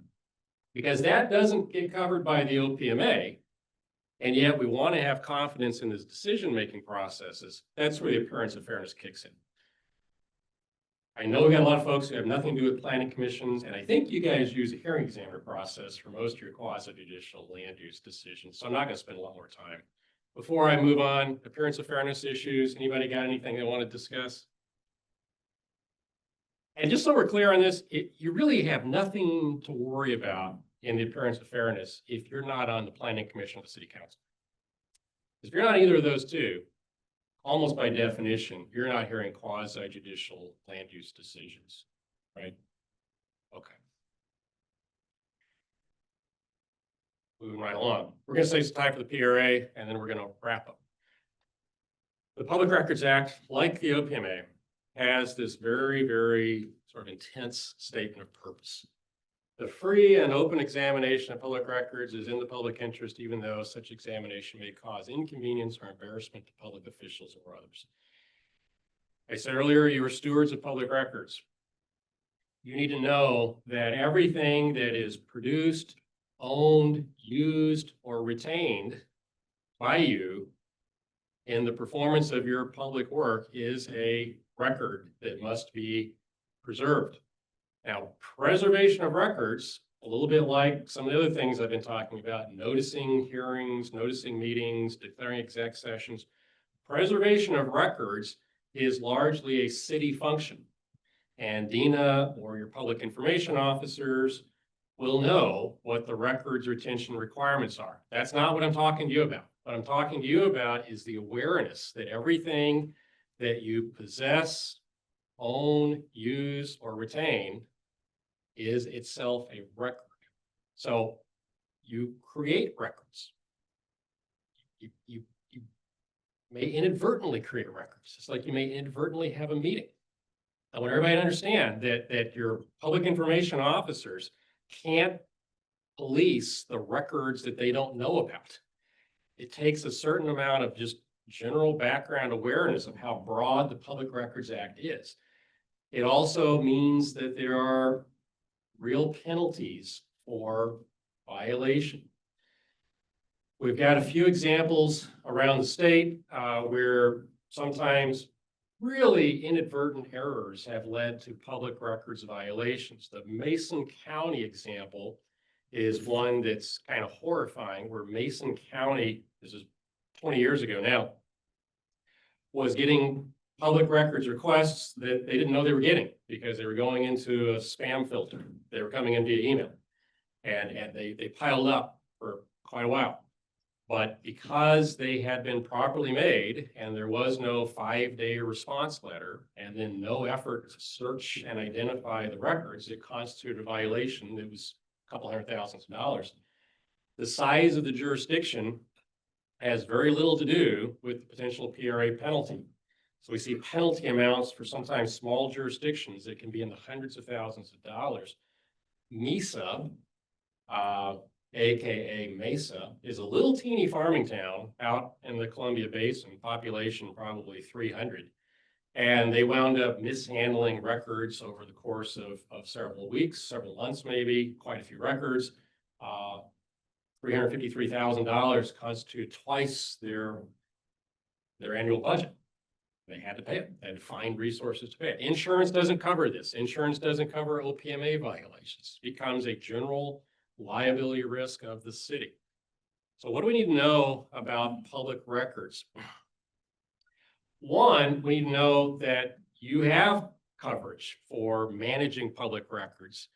Because that doesn't get covered by the OPMA, and yet we want to have confidence in his decision-making processes. That's where the appearance of fairness kicks in. I know we got a lot of folks who have nothing to do with planning commissions, and I think you guys use a hearing examiner process for most of your quasi-judicial land use decisions, so I'm not going to spend a lot more time. Before I move on, appearance of fairness issues, anybody got anything they want to discuss? And just so we're clear on this, you really have nothing to worry about in the appearance of fairness if you're not on the planning commission of the city council. If you're not either of those two, almost by definition, you're not hearing quasi-judicial land use decisions, right? Okay. Moving right along. We're going to save some time for the PRA, and then we're going to wrap up. The Public Records Act, like the OPMA, has this very, very sort of intense statement of purpose. The free and open examination of public records is in the public interest, even though such examination may cause inconvenience or embarrassment to public officials or others. I said earlier, you are stewards of public records. You need to know that everything that is produced, owned, used, or retained by you in the performance of your public work is a record that must be preserved. Now, preservation of records, a little bit like some of the other things I've been talking about, noticing hearings, noticing meetings, declaring exec sessions, preservation of records is largely a city function. And Dina or your public information officers will know what the records retention requirements are. That's not what I'm talking to you about. What I'm talking to you about is the awareness that everything that you possess, own, use, or retain is itself a record. So you create records. You may inadvertently create records, just like you may inadvertently have a meeting. I want everybody to understand that your public information officers can't police the records that they don't know about. It takes a certain amount of just general background awareness of how broad the Public Records Act is. It also means that there are real penalties for violation. We've got a few examples around the state where sometimes really inadvertent errors have led to public records violations. The Mason County example is one that's kind of horrifying, where Mason County, this is 20 years ago now, was getting public records requests that they didn't know they were getting because they were going into a spam filter. They were coming in via email, and they piled up for quite a while. But because they had been properly made and there was no 5-day response letter and then no effort to search and identify the records, it constituted a violation that was a couple $100,000. The size of the jurisdiction has very little to do with the potential PRA penalty. So we see penalty amounts for sometimes small jurisdictions that can be in the hundreds of thousands of dollars. Mesa, AKA Mesa, is a little teeny farming town out in the Columbia Basin, population probably 300. And they wound up mishandling records over the course of several weeks, several months maybe, quite a few records. $353,000 constituted twice their annual budget. They had to pay it. They had to find resources to pay it. Insurance doesn't cover this. Insurance doesn't cover OPMA violations. It becomes a general liability risk of the city. So what do we need to know about public records? One, we need to know that you have coverage for managing public records.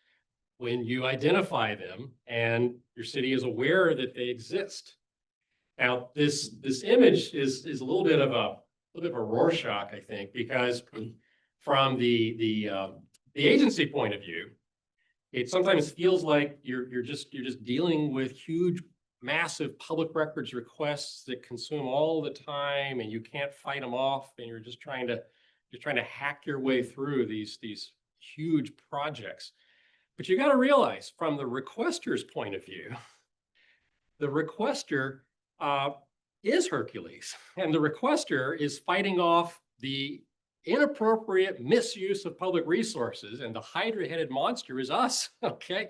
when you identify them and your city is aware that they exist. Now, this image is a little bit of a Rorschach, I think, because from the agency point of view, it sometimes feels like you're just dealing with huge, massive public records requests that consume all the time, and you can't fight them off, and you're trying to hack your way through these huge projects. But you got to realize, from the requester's point of view, the requester is Hercules, and the requester is fighting off the inappropriate misuse of public resources, and the hydra-headed monster is us. Okay,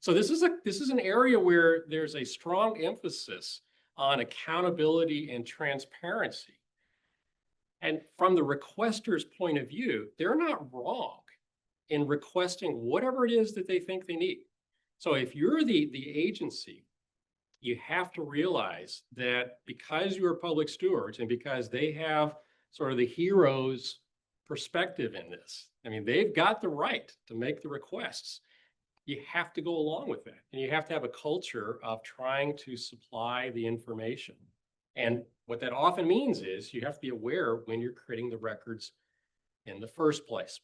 so this is an area where there's a strong emphasis on accountability and transparency. And from the requester's point of view, they're not wrong in requesting whatever it is that they think they need. So if you're the agency, you have to realize that because you are public stewards and because they have sort of the hero's perspective in this, I mean, they've got the right to make the requests. You have to go along with that. And you have to have a culture of trying to supply the information. And what that often means is you have to be aware when you're creating the records in the first place.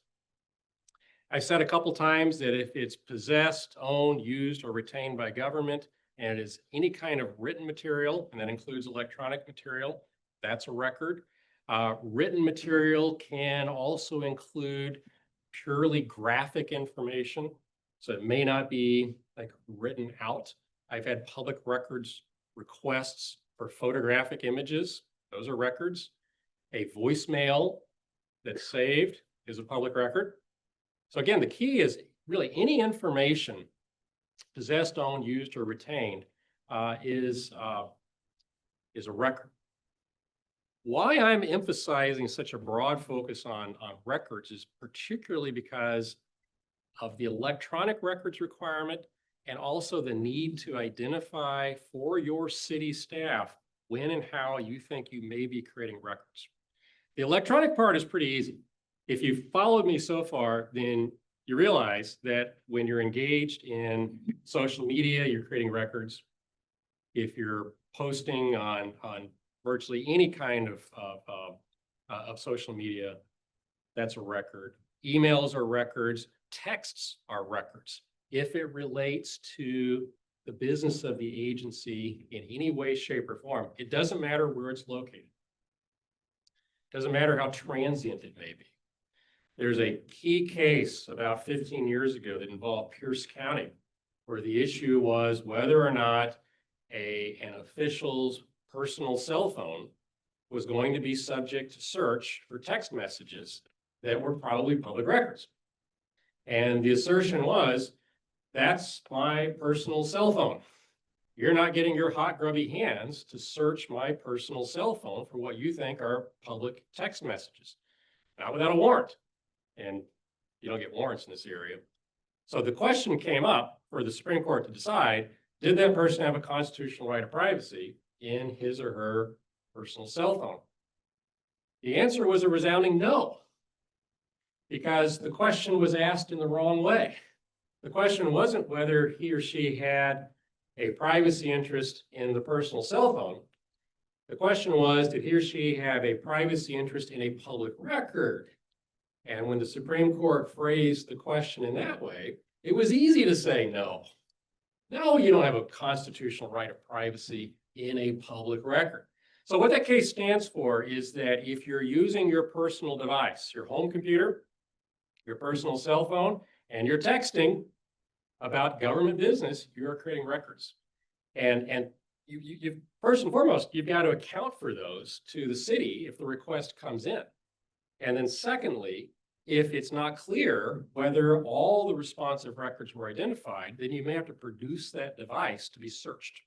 I've said a couple times that if it's possessed, owned, used, or retained by government, and it is any kind of written material, and that includes electronic material, that's a record. Written material can also include purely graphic information. So it may not be like written out. I've had public records requests for photographic images. Those are records. A voicemail that's saved is a public record. So again, the key is really any information possessed, owned, used, or retained is a record. Why I'm emphasizing such a broad focus on records is particularly because of the electronic records requirement and also the need to identify for your city staff when and how you think you may be creating records. The electronic part is pretty easy. If you've followed me so far, then you realize that when you're engaged in social media, you're creating records. If you're posting on virtually any kind of social media, that's a record. Emails are records. Texts are records. If it relates to the business of the agency in any way, shape, or form, it doesn't matter where it's located. It doesn't matter how transient it may be. There's a key case about 15 years ago that involved Pierce County, where the issue was whether or not an official's personal cell phone was going to be subject to search for text messages that were probably public records. And the assertion was, that's my personal cell phone. You're not getting your hot, grubby hands to search my personal cell phone for what you think are public text messages, not without a warrant. And you don't get warrants in this area. So the question came up for the Supreme Court to decide, did that person have a constitutional right of privacy in his or her personal cell phone? The answer was a resounding no, because the question was asked in the wrong way. The question wasn't whether he or she had a privacy interest in the personal cell phone. The question was, did he or she have a privacy interest in a public record? And when the Supreme Court phrased the question in that way, it was easy to say no. No, you don't have a constitutional right of privacy in a public record. So what that case stands for is that if you're using your personal device, your home computer, your personal cell phone, and you're texting about government business, you're creating records. And you first and foremost, you've got to account for those to the city if the request comes in. And then secondly, if it's not clear whether all the responsive records were identified, then you may have to produce that device to be searched.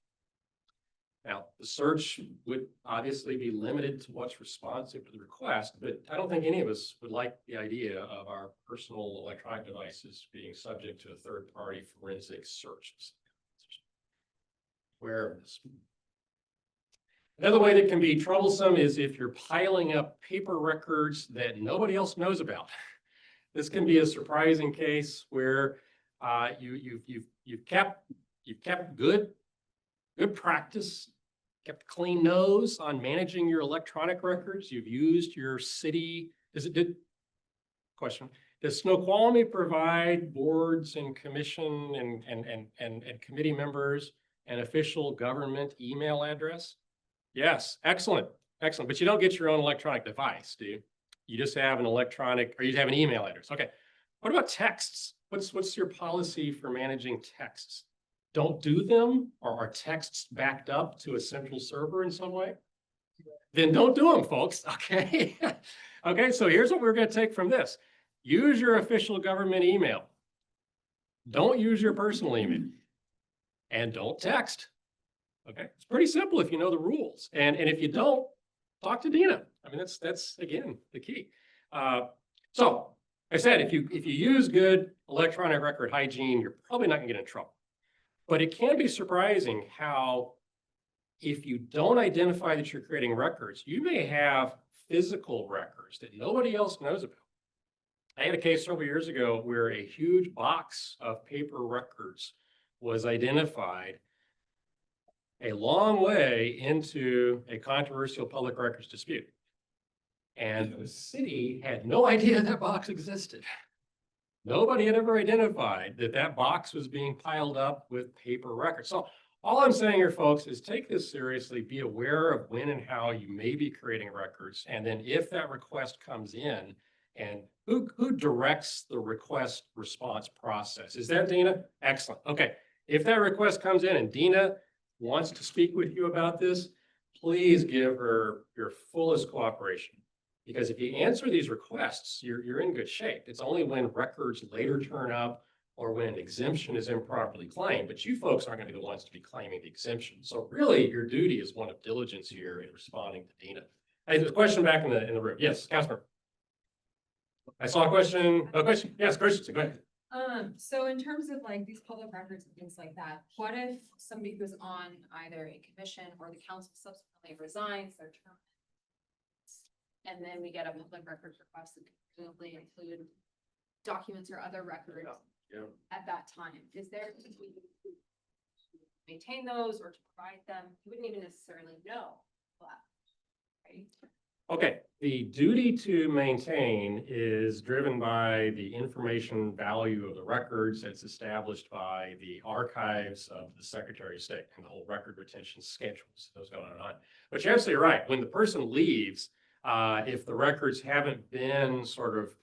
Now, the search would obviously be limited to what's responsive to the request, but I don't think any of us would like the idea of our personal electronic devices being subject to a third-party forensic search. Awareness. Another way that can be troublesome is if you're piling up paper records that nobody else knows about. This can be a surprising case where You've kept good practice, kept a clean nose on managing your electronic records. You've used your city, question, does Snoqualmie provide boards and commission and committee members an official government email address? Yes, excellent, excellent. But you don't get your own electronic device, do you? You just have an electronic, or you have an email address. Okay. What about texts? What's your policy for managing texts? Don't do them, or are texts backed up to a central server in some way? Then don't do them, folks, okay? Okay, so here's what we're gonna take from this. Use your official government email. Don't use your personal email. And don't text. Okay, it's pretty simple if you know the rules. And if you don't, talk to Dina. I mean, that's again, the key. So I said, if you use good electronic record hygiene, you're probably not gonna get in trouble. But it can be surprising how if you don't identify that you're creating records, you may have physical records that nobody else knows about. I had a case several years ago where a huge box of paper records was identified a long way into a controversial public records dispute. And the city had no idea that box existed. Nobody had ever identified that that box was being piled up with paper records. So all I'm saying here, folks, is take this seriously, be aware of when and how you may be creating records. And then if that request comes in, and who directs the request response process? Is that Dina? Excellent. Okay. If that request comes in and Dina wants to speak with you about this, please give her your fullest cooperation. Because if you answer these requests, you're in good shape. It's only when records later turn up or when an exemption is improperly claimed, but you folks aren't gonna be the ones to be claiming the exemption. So really your duty is one of diligence here in responding to Dina. Hey, there's a question back in the room. Yes, Councilman. I saw a question. A question. Yes, Christian, go ahead. So in terms of like these public records and things like that, what if somebody who's on either a commission or the council subsequently resigns their term? And then we get a public records request that could presumably include documents or other records at that time. Is there to maintain those or to provide them? You wouldn't even necessarily know that, right? Okay, the duty to maintain is driven by the information value of the records that's established by the archives of the Secretary of State and the whole record retention schedules. Those go on and on. But you're absolutely right. When the person leaves, if the records haven't been sort of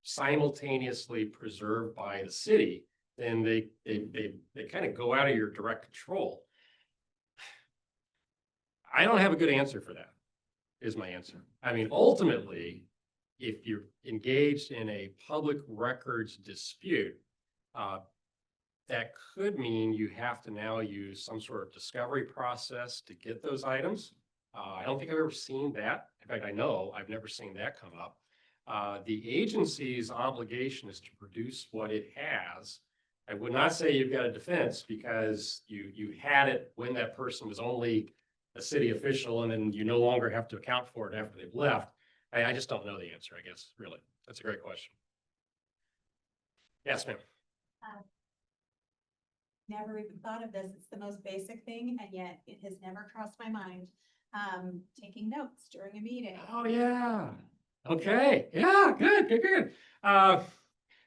simultaneously preserved by the city, then they kind of go out of your direct control. I don't have a good answer for that, is my answer. I mean, ultimately, if you're engaged in a public records dispute, that could mean you have to now use some sort of discovery process to get those items. I don't think I've ever seen that. In fact, I know I've never seen that come up. The agency's obligation is to produce what it has. I would not say you've got a defense because you had it when that person was only a city official and then you no longer have to account for it after they've left. I just don't know the answer, I guess, really. That's a great question. Yes, ma'am. Never even thought of this. It's the most basic thing, and yet it has never crossed my mind. Taking notes during a meeting. Oh, yeah. Okay. Yeah, good.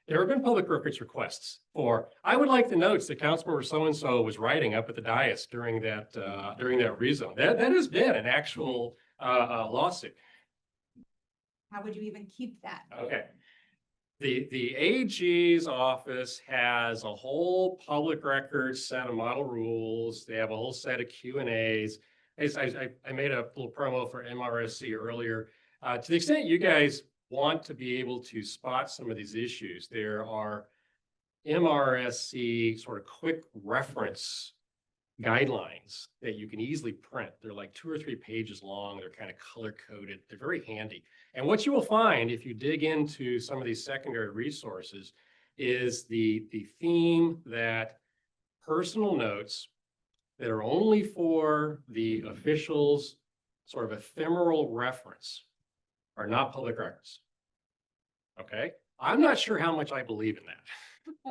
There have been public records requests for, I would like the notes that Councilmember so-and-so was writing up at the dais during that rezone. That has been an actual lawsuit. How would you even keep that? Okay. The AG's office has a whole public records set of model rules. They have a whole set of Q&As. I made a little promo for MRSC earlier. To the extent you guys want to be able to spot some of these issues, there are MRSC sort of quick reference guidelines that you can easily print. They're like 2 or 3 pages long. They're kind of color coded. They're very handy. And what you will find if you dig into some of these secondary resources is the theme that personal notes that are only for the official's sort of ephemeral reference are not public records. Okay. I'm not sure how much I believe in that.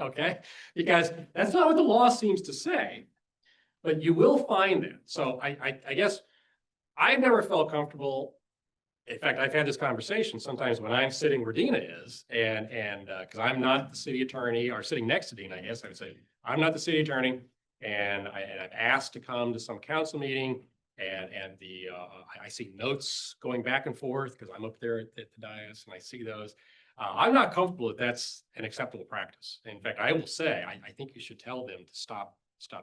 Okay, because that's not what the law seems to say. But you will find that. So I guess I've never felt comfortable. In fact, I've had this conversation sometimes when I'm sitting where Dina is and because I'm not the city attorney or sitting next to Dina, I guess I would say, I'm not the city attorney. And I've asked to come to some council meeting and I see notes going back and forth because I'm up there at the dais and I see those. I'm not comfortable that that's an acceptable practice. In fact, I will say, I think you should tell them to stop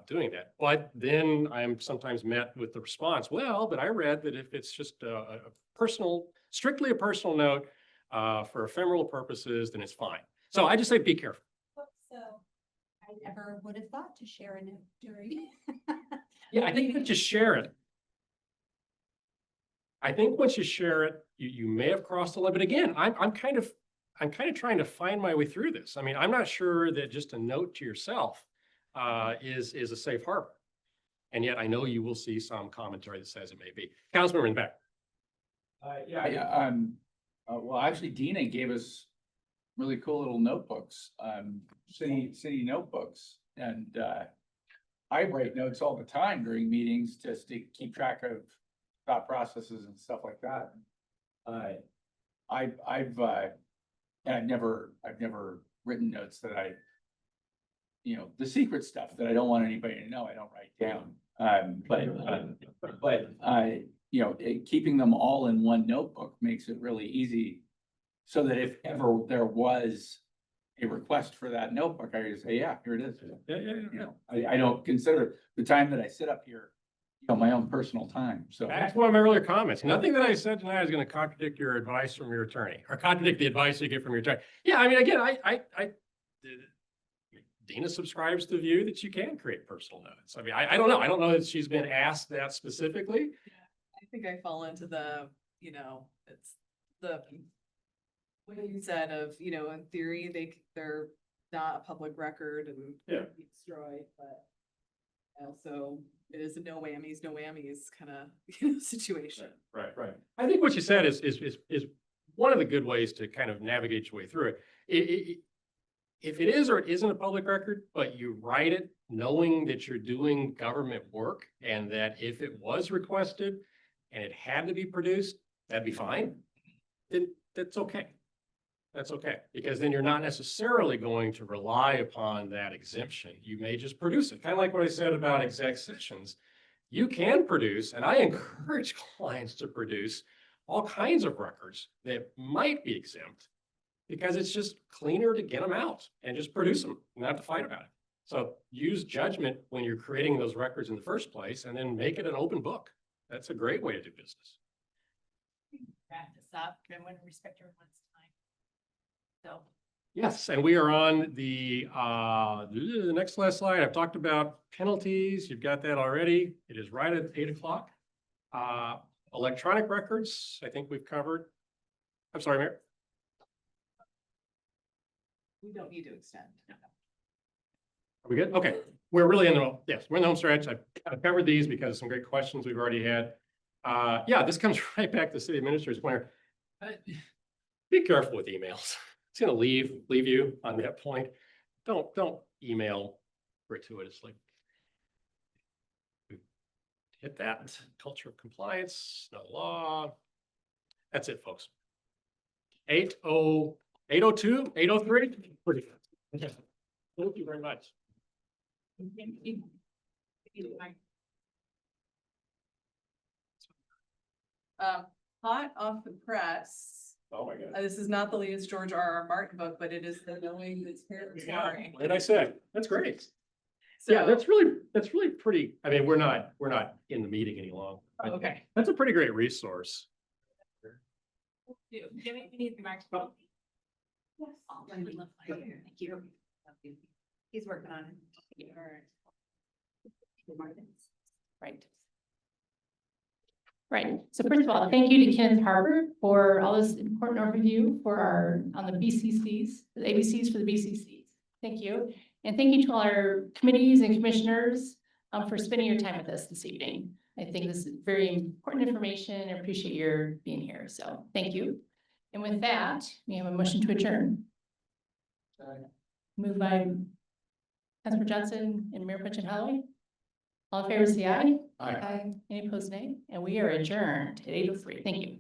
doing that. But then I'm sometimes met with the response, well, but I read that if it's just a personal, strictly a personal note for ephemeral purposes, then it's fine. So I just say, be careful. So I never would have thought to share a note during. Yeah, I think you just share it. I think once you share it, you may have crossed the line. But again, I'm kind of trying to find my way through this. I mean, I'm not sure that just a note to yourself is a safe harbor. And yet I know you will see some commentary that says it may be. Councilmember in the back. Well, actually Dina gave us really cool little notebooks, city notebooks. And, I write notes all the time during meetings just to keep track of thought processes and stuff like that. I've never written notes that the secret stuff that I don't want anybody to know, I don't write down. Keeping them all in one notebook makes it really easy. So that if ever there was a request for that notebook, I could say, yeah, here it is. I don't consider the time that I sit up here, my own personal time. So That's one of my earlier comments. Nothing that I said tonight is going to contradict your advice from your attorney or contradict the advice you get from your attorney. Yeah, I mean, again, Dina subscribes to the view that you can create personal notes. I mean, I don't know. I don't know that she's been asked that specifically. I think I fall into the, it's the, what you said of, in theory, they're not a public record and Yeah. be destroyed, but also it is a no whammies kind of, situation. Right. I think what you said is one of the good ways to kind of navigate your way through it. If it is or it isn't a public record, but you write it knowing that you're doing government work and that if it was requested and it had to be produced, that'd be fine. Then that's okay. That's okay, because then you're not necessarily going to rely upon that exemption. You may just produce it. Kind of like what I said about exec sessions. You can produce, and I encourage clients to produce all kinds of records that might be exempt because it's just cleaner to get them out and just produce them and not have to fight about it. So use judgment when you're creating those records in the first place and then make it an open book. That's a great way to do business. Wrap this up and want to respect everyone's time. So. Yes, and we are on the next to last slide. I've talked about penalties. You've got that already. It is right at 8 o'clock. Electronic records, I think we've covered. I'm sorry, Mayor. We don't need to extend. Are we good? Okay, we're really in the, yes, we're in the home stretch. I've covered these because of some great questions we've already had. Yeah, this comes right back to the city administrator's point. Be careful with emails. It's going to leave you on that point. Don't email gratuitously. Hit that culture of compliance, no law. That's it, folks. 802, 803. Pretty good. Okay. Thank you very much. Hot off the press. Oh my God. This is not the latest George R.R. Martin book, but it is the Knowing the Spirit of Soaring. What did I say? That's great. So, Yeah, that's really pretty. I mean, we're not in the meeting any longer. but okay. That's a pretty great resource. Jimmy, we need the microphone. Yes. Thank you. He's working on it. Right. So first of all, thank you to Kenneth Harper for all this important overview on the BCCs, the ABCs for the BCCs. Thank you. And thank you to all our committees and commissioners for spending your time with us this evening. I think this is very important information. I appreciate your being here. So thank you. And with that, we have a motion to adjourn. Moved by Councilmember Johnson and Mayor Pro Tem Holloway. All in favor, say aye. Aye. Any opposed, nay? And we are adjourned at 8:03. Thank you.